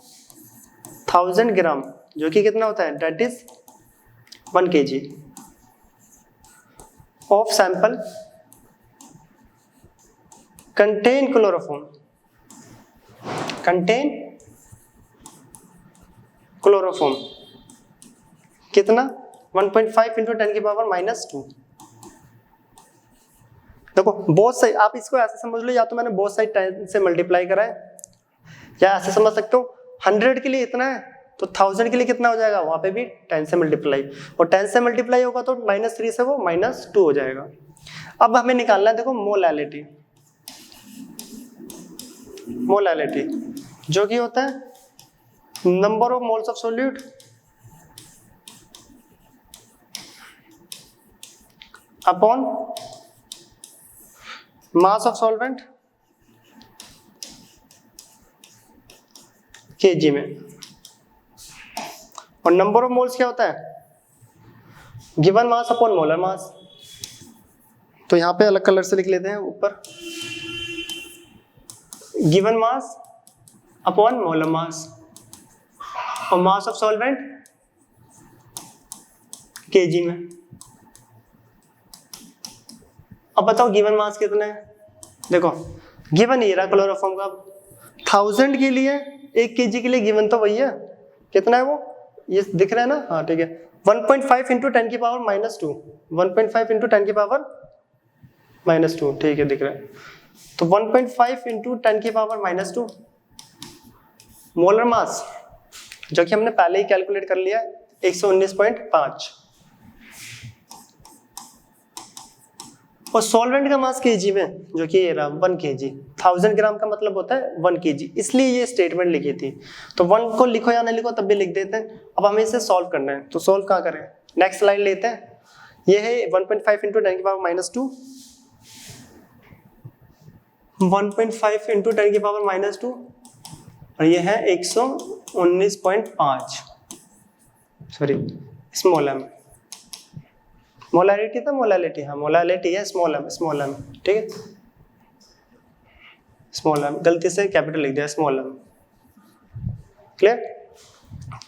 A: 1000 ग्राम जो कि कितना होता है, that is 1 kg of sample contain chloroform, contain chloroform कितना 1.5 इंटू 10 की पावर -2। देखो बोथ साइड आप इसको ऐसे समझ लो, या तो मैंने बोथ साइड 10 से मल्टीप्लाई करा है, या ऐसे समझ सकते हो 100 के लिए इतना है तो 1000 के लिए कितना हो जाएगा, वहां पे भी 10 से मल्टीप्लाई, और 10 से मल्टीप्लाई होगा तो -3 से वो -2 हो जाएगा। अब हमें निकालना है देखो मोलैलिटी, मोलैलिटी जो कि होता है number of moles of solute upon mass of solvent KG में, और नंबर ऑफ मोल्स क्या होता है, given mass upon molar mass. तो यहां पे अलग कलर से लिख लेते हैं, ऊपर गिवन मास अपॉन मोलर मास, और मास ऑफ सॉल्वेंट केजी में। अब बताओ गिवन मास कितना है, देखो गिवन ये रहा क्लोरोफॉर्म का, 1000 के लिए 1 kg के लिए गिवन तो वही है, कितना है वो, ये दिख रहा है ना, हाँ ठीक है, 1.5 इंटू 10 की पावर -2, 1.5 इंटू 10 की पावर -2, ठीक है दिख रहा है। तो 1.5 इंटू 10 की पावर -2 मोलर मास, जो कि हमने पहले ही कैलकुलेट कर लिया है 119.5, और सॉल्वेंट का मास केजी में जो कि ये रहा 1 kg, 1000 ग्राम का मतलब होता है 1 kg, इसलिए ये स्टेटमेंट लिखी थी। तो 1 को लिखो या ना लिखो तब भी लिख देते हैं। अब हमें इसे सॉल्व करना है, तो सॉल्व कहाँ करें, नेक्स्ट स्लाइड लेते हैं। ये है 1.5 इंटू 10 की पावर -2, 1.5 इंटू 10 की पावर -2, और ये है 119.5, सॉरी स्मॉल एम, मोलैलिटी था मोलैलिटी, हाँ मोलैलिटी है स्मॉल एम, ठीक है, स्मॉल एम, गलती से कैपिटल लिख दिया, स्मॉल एम, क्लियर।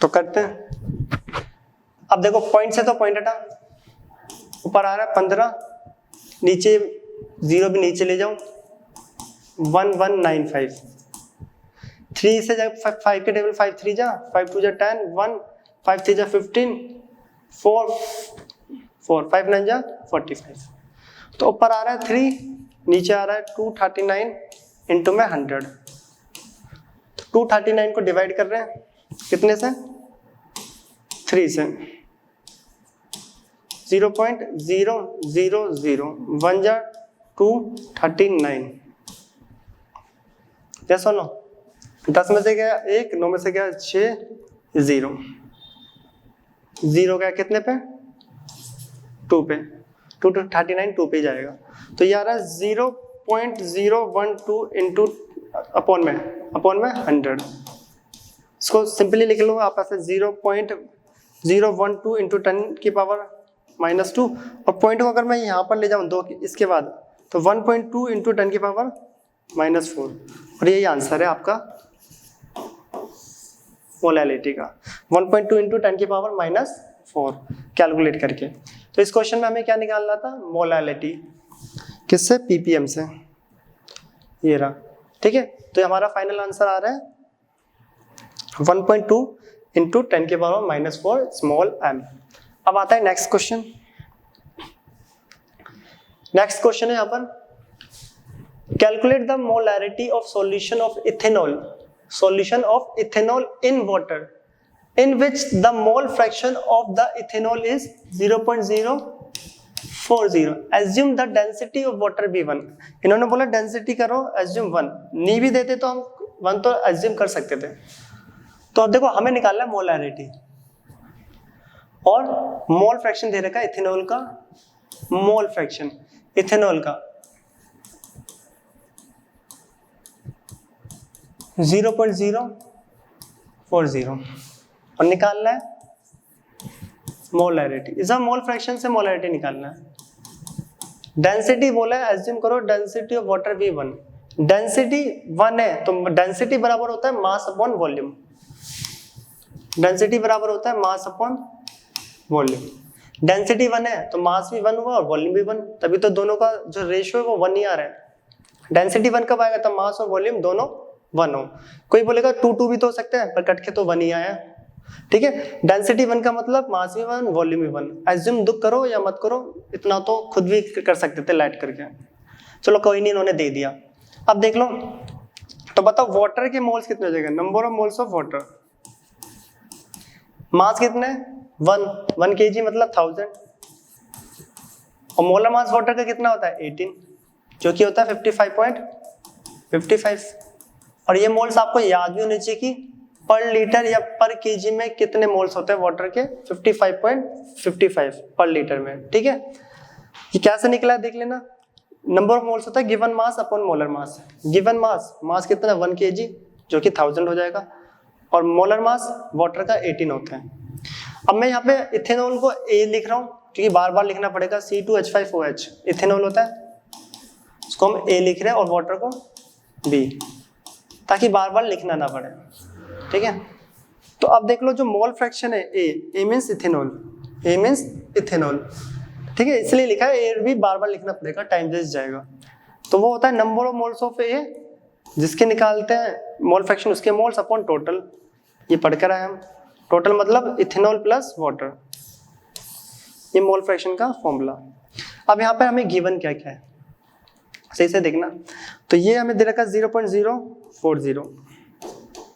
A: तो करते हैं, अब देखो पॉइंट से तो पॉइंट हटा, ऊपर आ रहा है 15, नीचे 0 भी नीचे ले जाऊं 1195, 3 से जब 5 के टेबल 5 3 जा, 5 2 जा 10, 1 5 3 जा 15, 4 5 9 जा 45। तो ऊपर आ रहा है 3, नीचे आ रहा है 239 इंटू में 100। तो 239 को डिवाइड कर रहे हैं कितने से, 3 से, 0.0001 जा 239, क्या सुनो 10 में से गया 1, 9 में से गया 6, 0 गया कितने पे, 2 पे, 239 2 पे जाएगा। तो ये आ रहा है 0.012 इंटू अपॉन में 100। इसको सिंपली लिख लो आप ऐसे 0.012 इंटू 10 की पावर -2, और पॉइंट को अगर मैं यहाँ पर ले जाऊँ 2 इसके बाद, तो 1.2 इंटू 10 की पावर -4, और यही आंसर है आपका मोलैलिटी का, 1.2 इंटू 10 की पावर -4 कैलकुलेट करके। तो इस क्वेश्चन में हमें क्या निकालना था, मोलैलिटी, किससे, ppm से, ये रहा, ठीक है। तो हमारा फाइनल आंसर आ रहा है 1.2 इंटू 10 की पावर -4 स्मॉल m। अब आता है नेक्स्ट क्वेश्चन। नेक्स्ट क्वेश्चन है यहाँ पर, calculate the molarity of solution of ethanol, solution of ethanol in water in which the mole fraction of the ethanol is 0.040. assume the density of water be 1। इन्होंने बोला density करो assume 1, नहीं भी देते तो हम 1 तो assume कर सकते थे। तो अब देखो हमें निकालना है मोलैरिटी, और मोल फ्रैक्शन दे रखा है इथेनॉल का, मोल फ्रैक्शन इथेनॉल का 0.040, और निकालना है मोलैरिटी, इस मोल फ्रैक्शन से मोलैरिटी निकालना है। डेंसिटी बोला है, एज्यूम करो density of water V1, density 1 है तो डेंसिटी बराबर होता है मास अपॉन वॉल्यूम। डेंसिटी बराबर होता है मास अपॉन वॉल्यूम। डेंसिटी 1 है तो मास भी 1 हुआ और वॉल्यूम भी 1, तभी तो दोनों का जो रेशियो है वो 1 ही आ रहा है। डेंसिटी 1 कब आएगा? तब मास और वॉल्यूम दोनों 1 हो। कोई बोलेगा 2 भी तो हो सकता है, पर कट के तो 1 ही आया। ठीक है, डेंसिटी 1 का मतलब मास भी 1 वॉल्यूम भी 1। एज्यूम दुख करो या मत करो, इतना तो खुद भी कर सकते थे लाइट करके। चलो कोई नहीं, इन्होंने दे दिया। अब देख लो, तो बताओ वाटर के मोल्स कितने हो जाएगा? Number of moles of water. Mass कितने? 1 kg मतलब 1000। और मोलर मास वाटर का कितना होता है? 18, जो कि होता है 55.55। और ये मोल्स आपको याद भी होने चाहिए कि पर लीटर या पर केजी में कितने मोल्स होते हैं वाटर के? 55.55 पर लीटर में। ठीक है, ये कैसे निकला है देख लेना। नंबर ऑफ मोल्स होता है गिवन मास अपॉन मोलर मास। गिवन मास कितना है? 1 kg, जो कि 1000 हो जाएगा, और मोलर मास वाटर का 18 होता है। अब मैं यहाँ पे इथेनॉल को A लिख रहा हूँ क्योंकि बार बार लिखना पड़ेगा। C2H5OH इथेनॉल होता है, उसको हम A लिख रहे हैं, और वाटर को B, ताकि बार बार लिखना ना पड़े। ठीक है, तो अब देख लो जो मोल फ्रैक्शन है A means ethanol, A means ethanol. ठीक है, इसलिए लिखा है A भी बार बार लिखना पड़ेगा, टाइम वेस्ट जाएगा। तो वो होता है number of moles of A, जिसके निकालते हैं मोल फ्रैक्शन उसके मोल्स अपॉन टोटल। ये पढ़कर आए हम। टोटल मतलब इथेनॉल प्लस वाटर, ये मोल फ्रैक्शन का फॉर्मूला। अब यहाँ पे हमें गिवन क्या क्या है सही से देखना। तो ये हमें दे रखा 0.040,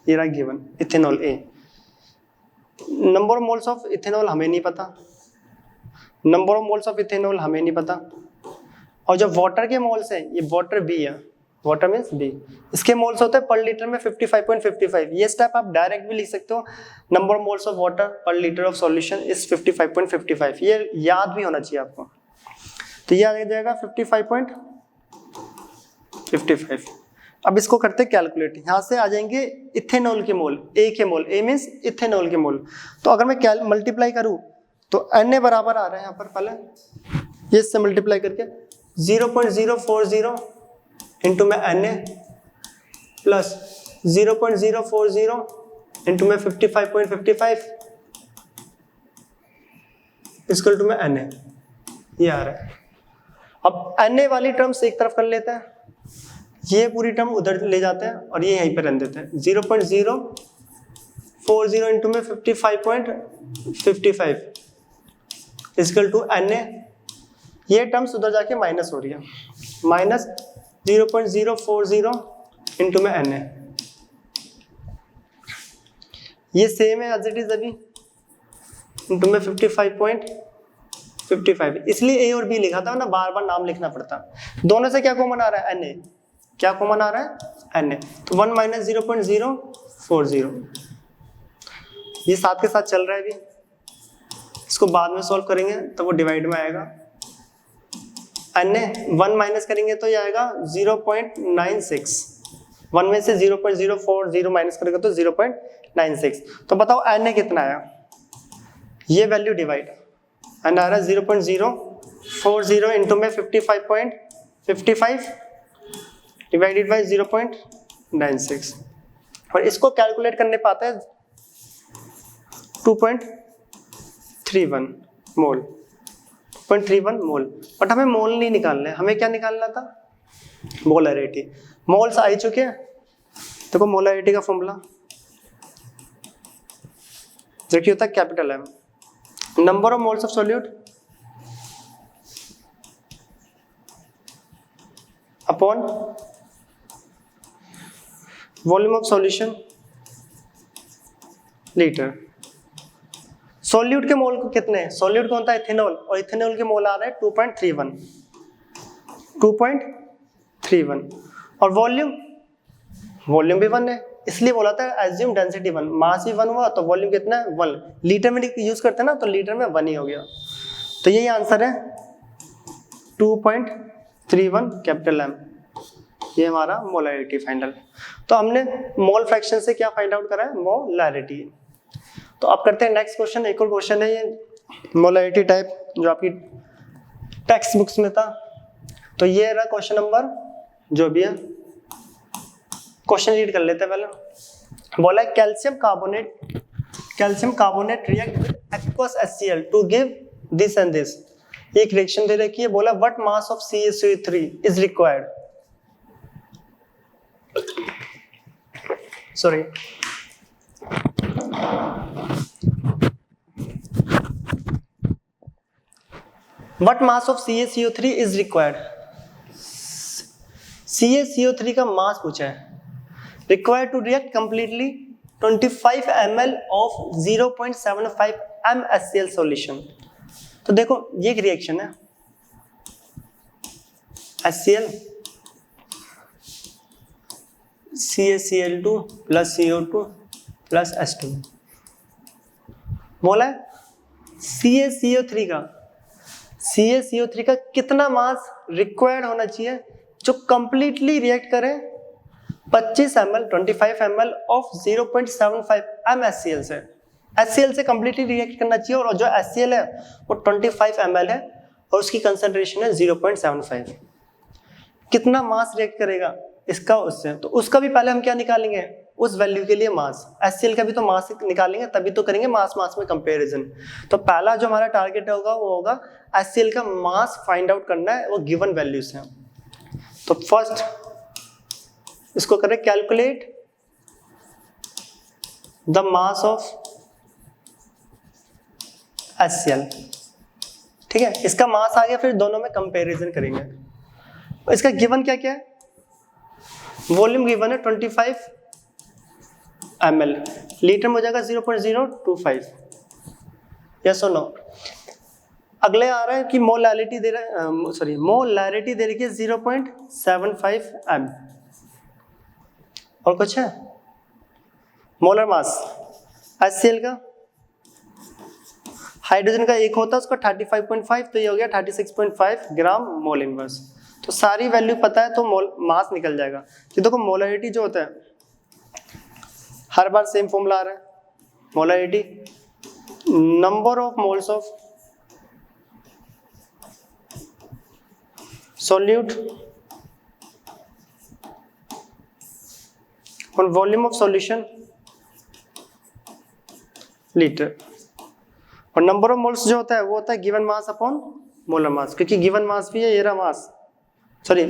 A: ये रहा given ethanol A। Number of moles of ethanol हमें नहीं पता, number of moles of ethanol हमें नहीं पता। और जो वाटर के मोल्स हैं, ये वाटर B है, वाटर मीन्स B, इसके मोल्स होते हैं पर लीटर में 55.55। ये स्टेप आप डायरेक्ट भी लिख सकते हो। Number of moles of water पर लीटर ऑफ सॉल्यूशन इज 55.55। ये याद भी होना चाहिए आपको। तो ये आ जाएगा 55.55। अब इसको करते हैं कैलकुलेट। यहाँ से आ जाएंगे इथेनॉल के मोल, A के मोल, A मीन्स इथेनॉल के मोल। तो अगर मैं मल्टीप्लाई करूँ तो Na बराबर आ रहा है यहाँ पर, पहले ये इससे मल्टीप्लाई करके 0.040 इंटू में Na प्लस 0.040 इंटू में 55.55 इक्वल टू में Na, ये आ रहा है। अब Na वाली टर्म्स एक तरफ कर लेते हैं, ये पूरी टर्म उधर ले जाते हैं और ये यहीं पे रख देते हैं। 0.040 इंटू में 55.55 इक्वल टू Na, ये टर्म्स उधर जाके माइनस हो रही है, माइनस 0.040 इंटू में Na। ये सेम है एज इट इज अभी, इंटू में 55.55, इसलिए A और B लिखा था ना, बार बार नाम लिखना पड़ता। दोनों से क्या कॉमन आ रहा है? Na। क्या कॉमन आ रहा है? Na। तो 1 माइनस 0.040, ये साथ के साथ चल रहा है अभी, इसको बाद में सॉल्व करेंगे तो वो डिवाइड में आएगा। Na 1 माइनस करेंगे तो ये आएगा 0.96, 1 में से 0.040 माइनस करेंगे तो 0.96। तो बताओ Na कितना आया? ये वैल्यू डिवाइड, Na आ रहा है 0.040 इंटू में 55.55 डिवाइडेड बाई 0.96, और इसको कैलकुलेट करने पाते हैं 2.31 मोल, 0.31 मोल। बट हमें मोल नहीं निकालना है, हमें क्या निकालना था? मोलरिटी। मोल्स आ चुके हैं, देखो मोलरिटी का फॉर्मूला जो कि होता है capital M, number of moles of solute upon volume of solution litre. Solute के मोल कितने हैं? सॉल्यूट कौन था? इथेनॉल, और इथेनॉल के मोल आ रहे हैं 2.31, 2.31। और वॉल्यूम भी 1 है, इसलिए बोला था एज्यूम डेंसिटी 1। मास भी 1 हुआ तो वॉल्यूम कितना है? 1। लीटर में यूज करते हैं ना, तो लीटर में 1 ही हो गया। तो यही आंसर है 2.31 कैपिटल M, ये हमारा मोलरिटी फाइनल। तो हमने मोल फ्रैक्शन से क्या फाइंड आउट करा है? मोलरिटी। तो अब करते हैं नेक्स्ट क्वेश्चन। एक और क्वेश्चन है ये मोलरिटी टाइप, जो आपकी टेक्स्ट बुक्स में था। तो ये रहा क्वेश्चन नंबर, जो भी है क्वेश्चन रीड कर लेते हैं पहले। बोला है calcium calcium carbonate react with aqueous HCl to give this and this. एक रिएक्शन दे रखी है, बोला what mass of CaCO3 is required, sorry what mass of CaCO3 is required. CaCO3 का मास पूछा है, required to react completely 25 ml of 0.75 MSCl solution. तो देखो ये एक रिएक्शन है, HCl CaCl2 plus CO2 plus H2, बोला है CaCO3 का कितना मास रिक्वायर्ड होना चाहिए जो कंप्लीटली रिएक्ट करे 25 ml 25 ml ऑफ 0.75 MSCl से। HCl से कंप्लीटली रिएक्ट करना चाहिए और जो HCl है वो 25 ml है और उसकी कंसंट्रेशन है 0.75। कितना मास रिएक्ट करेगा इसका उससे, तो उसका भी पहले हम क्या निकालेंगे, उस वैल्यू के लिए मास। HCl का भी तो मास निकालेंगे तभी तो करेंगे मास मास में कंपैरिजन। तो पहला जो हमारा टारगेट होगा वो होगा HCl का मास फाइंड आउट करना है वो गिवन वैल्यू से। तो फर्स्ट इसको करें calculate the mass of HCl, ठीक है। इसका मास आ गया, फिर दोनों में कंपैरिजन करेंगे। इसका गिवन क्या क्या है, वॉल्यूम गिवन है 25 ml, लीटर में हो जाएगा 0.025, यस और नो। अगले आ रहा है कि मोलैरिटी दे रहा है, सॉरी मोलैरिटी दे रही है 0.75 m, और कुछ है मोलर मास HCl का, हाइड्रोजन का एक होता है उसका 35.5, तो ये हो गया 36.5 ग्राम मोल इनवर्स। तो सारी वैल्यू पता है तो मास निकल जाएगा। कि देखो मोलैरिटी जो होता है हर बार सेम फॉर्मूला आ रहा है, molarity number of moles of solute on volume of solution litre, और नंबर ऑफ मोल्स जो होता है वो होता है गिवन मास अपॉन मोलर मास, क्योंकि गिवन मास भी है ये रहा मास, सॉरी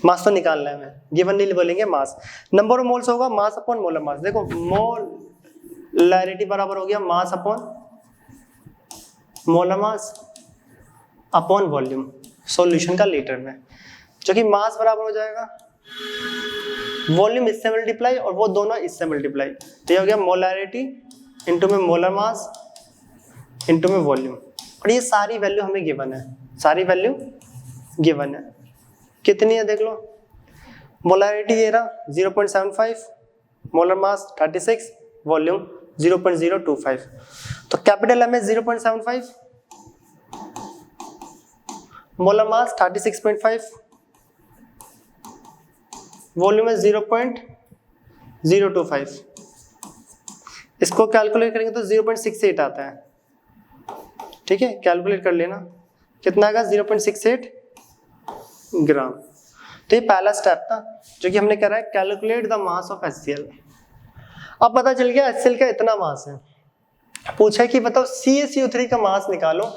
A: मास तो निकालना है, हमें गिवन नहीं बोलेंगे मास। नंबर ऑफ मोल्स होगा मास अपॉन मोलर मास। देखो मोलैरिटी बराबर हो गया मास अपॉन मोलर मास अपॉन वॉल्यूम सॉल्यूशन का लीटर में, जो कि मास बराबर हो जाएगा वॉल्यूम इससे मल्टीप्लाई और वो दोनों इससे मल्टीप्लाई, तो ये हो गया मोलैरिटी इनटू में मोलर मास इनटू में वॉल्यूम। और ये सारी वैल्यू हमें गिवन है, सारी वैल्यू गिवन है। कितनी है देख लो, मोलैरिटी ये रहा 0.75, मोलर मास 36, वॉल्यूम 0.025। तो कैपिटल एम है 0.75, मोलर मास 36.5, वॉल्यूम है 0.025। इसको कैलकुलेट करेंगे तो 0.68 आता है, ठीक है, कैलकुलेट कर लेना कितना आएगा 0.68 ग्राम। तो ये पहला स्टेप था जो कि हमने करा है, calculate the mass of HCl। अब पता चल गया HCl का इतना मास है, पूछा कि बताओ CaCO3 का मास निकालो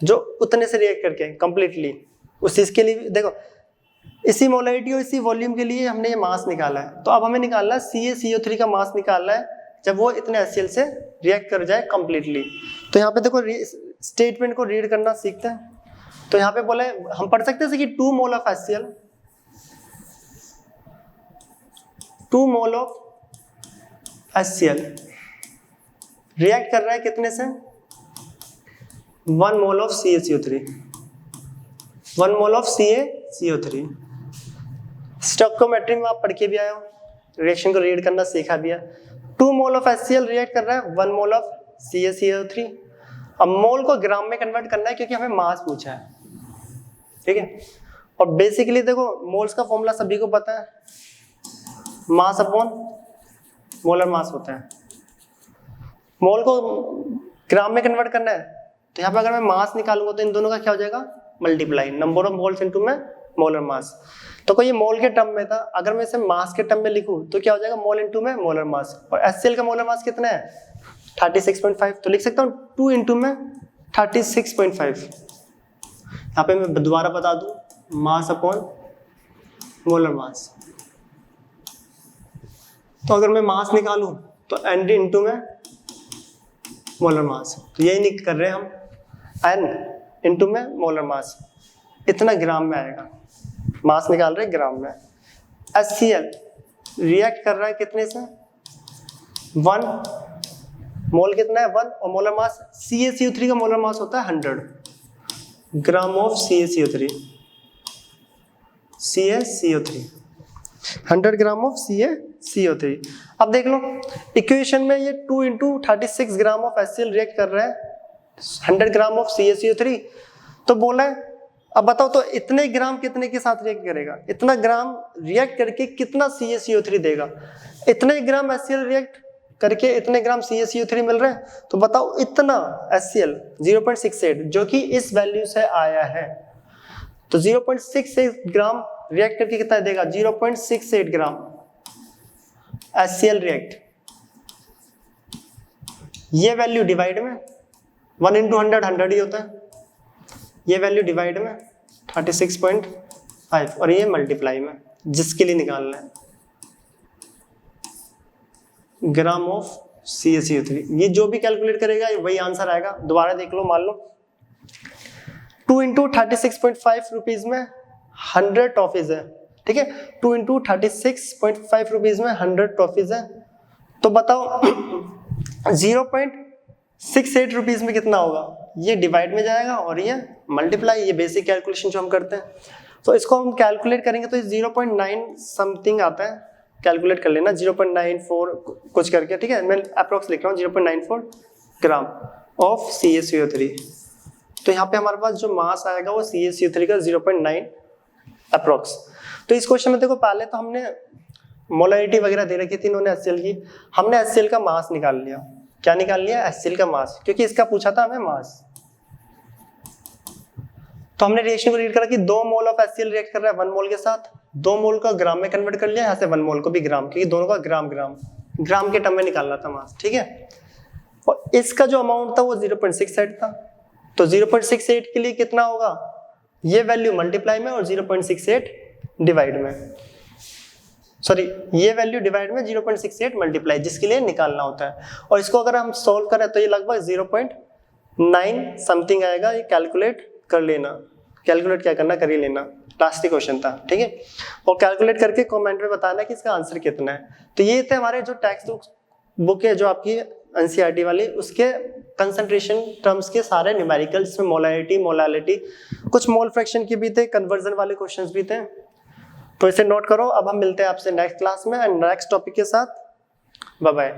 A: जो उतने से रिएक्ट करके कंप्लीटली उस चीज के लिए। देखो इसी मोलैरिटी और इसी वॉल्यूम के लिए हमने ये मास निकाला है, तो अब हमें निकालना है CaCO3 का मास निकालना है जब वो इतने HCl से रिएक्ट कर जाए कंप्लीटली। तो यहाँ पे देखो स्टेटमेंट को रीड करना सीखते हैं। तो यहाँ पे बोले हम पढ़ सकते हैं कि 2 mole of HCl, 2 mole of HCl react कर रहा है कितने से, 1 mole of CaCO3, 1 mole of CaCO3। Stoichiometry में आप पढ़ के भी आए हो, रिएक्शन को रीड करना सीखा भी है। 2 मोल ऑफ HCl रिएक्ट कर रहा है 1 मोल ऑफ CaCO3। अब मोल को ग्राम में कन्वर्ट करना है क्योंकि हमें मास पूछा है, ठीक है। और बेसिकली देखो मोल्स का फॉर्मूला सभी को पता है, मास अपॉन मोलर मास होता है। मोल को ग्राम में कन्वर्ट करना है, तो यहाँ पे अगर मैं मास निकालूंगा तो इन दोनों का क्या हो जाएगा, multiply, number of moles into में मोलर मास। तो कोई ये मोल के टर्म में था, अगर मैं इसे मास के टर्म में लिखूं तो क्या हो जाएगा, मोल इनटू में मोलर मास। और HCl का मोलर मास कितना है 36.5, तो लिख सकता हूँ 2 इंटू में 36.5। यहाँ पे मैं दोबारा बता दूं, मास अपॉन मोलर मास। तो अगर मैं मास निकालूं तो n इंटू में मोलर मास, तो यही नहीं कर रहे हम, n इंटू में मोलर मास, इतना ग्राम में आएगा, मास निकाल रहे ग्राम में। HCl रिएक्ट कर रहा है कितने से, 1 मोल कितना है 1, और मोलर मास CaCO3 का मोलर मास होता है 100 gram of CaCO3, 100 gram of CaCO3। अब देख लो इक्वेशन में ये 2 into 36 gram of HCl react कर रहा है 100 ग्राम ऑफ CaCO3, तो बोला है अब बताओ तो इतने ग्राम कितने के साथ रिएक्ट करेगा, इतना ग्राम रिएक्ट करके कितना CaCO3 देगा, इतने ग्राम HCl रिएक्ट करके इतने ग्राम CaCO3 मिल रहे हैं, तो बताओ इतना HCl 0.68 जो कि इस वैल्यू से आया है, तो 0.68 ग्राम रिएक्ट करके कितना देगा, 0.68 ग्राम HCl रिएक्ट। ये वैल्यू डिवाइड में 1 इंटू 100 ही होता है, ये वैल्यू डिवाइड में 36.5 और ये मल्टीप्लाई में, जिसके लिए निकालना है ग्राम ऑफ CaCO3। ये जो भी कैलकुलेट करेगा वही आंसर आएगा। दोबारा देख लो, मान लो 2 इंटू 36.5 रुपीज में 100 टॉफीज है, ठीक है, 2 इंटू 36.5 रुपीज में 100 टॉफीज है, तो बताओ 0.68 रुपीज में कितना होगा, ये डिवाइड में जाएगा और ये मल्टीप्लाई, ये बेसिक कैलकुलेशन जो हम करते हैं। तो इसको हम कैलकुलेट करेंगे तो 0.9 समथिंग आता है, कैलकुलेट कर लेना 0.94 कुछ करके, ठीक है, मैं अप्रोक्स लिख रहा हूँ 0.94 ग्राम ऑफ CaCO3। तो यहाँ पे हमारे पास जो मास आएगा वो CaCO3 का 0.9 अप्रोक्स। तो इस क्वेश्चन में देखो पहले तो हमने मोलरिटी वगैरह दे रखी थी इन्होंने HCl की, हमने HCl का मास निकाल लिया। क्या निकाल लिया, HCl का मास, क्योंकि इसका पूछा था हमें मास। तो हमने रिएक्शन को रीड करा कि 2 मोल ऑफ HCl रिएक्ट कर रहा है 1 मोल के साथ, 2 मोल का ग्राम में कन्वर्ट कर लिया, यहाँ से 1 मोल को भी ग्राम, क्योंकि दोनों का ग्राम के टर्म में निकालना था मास, ठीक है। और इसका जो अमाउंट था वो 0.68 था, तो 0.68 के लिए कितना होगा, ये वैल्यू मल्टीप्लाई में और 0.68 डिवाइड में, सॉरी ये वैल्यू डिवाइड में 0.68 मल्टीप्लाई, जिसके लिए निकालना होता है। और इसको अगर हम सॉल्व करें तो ये लगभग 0.9 समथिंग आएगा, ये कैलकुलेट कर लेना, कैलकुलेट क्या करना कर ही लेना, लास्ट क्वेश्चन था, ठीक है। और कैलकुलेट करके कमेंट में बताना कि इसका आंसर कितना है। तो ये थे हमारे जो टेक्स्ट बुक है जो आपकी NCERT वाली, उसके कंसंट्रेशन टर्म्स के सारे न्यूमेरिकल, जिसमें मोलैरिटी, मोलालिटी, कुछ मोल फ्रैक्शन की भी थे, कन्वर्जन वाले क्वेश्चंस भी थे। तो इसे नोट करो। अब हम मिलते हैं आपसे नेक्स्ट क्लास में नेक्स्ट टॉपिक के साथ। Bye bye.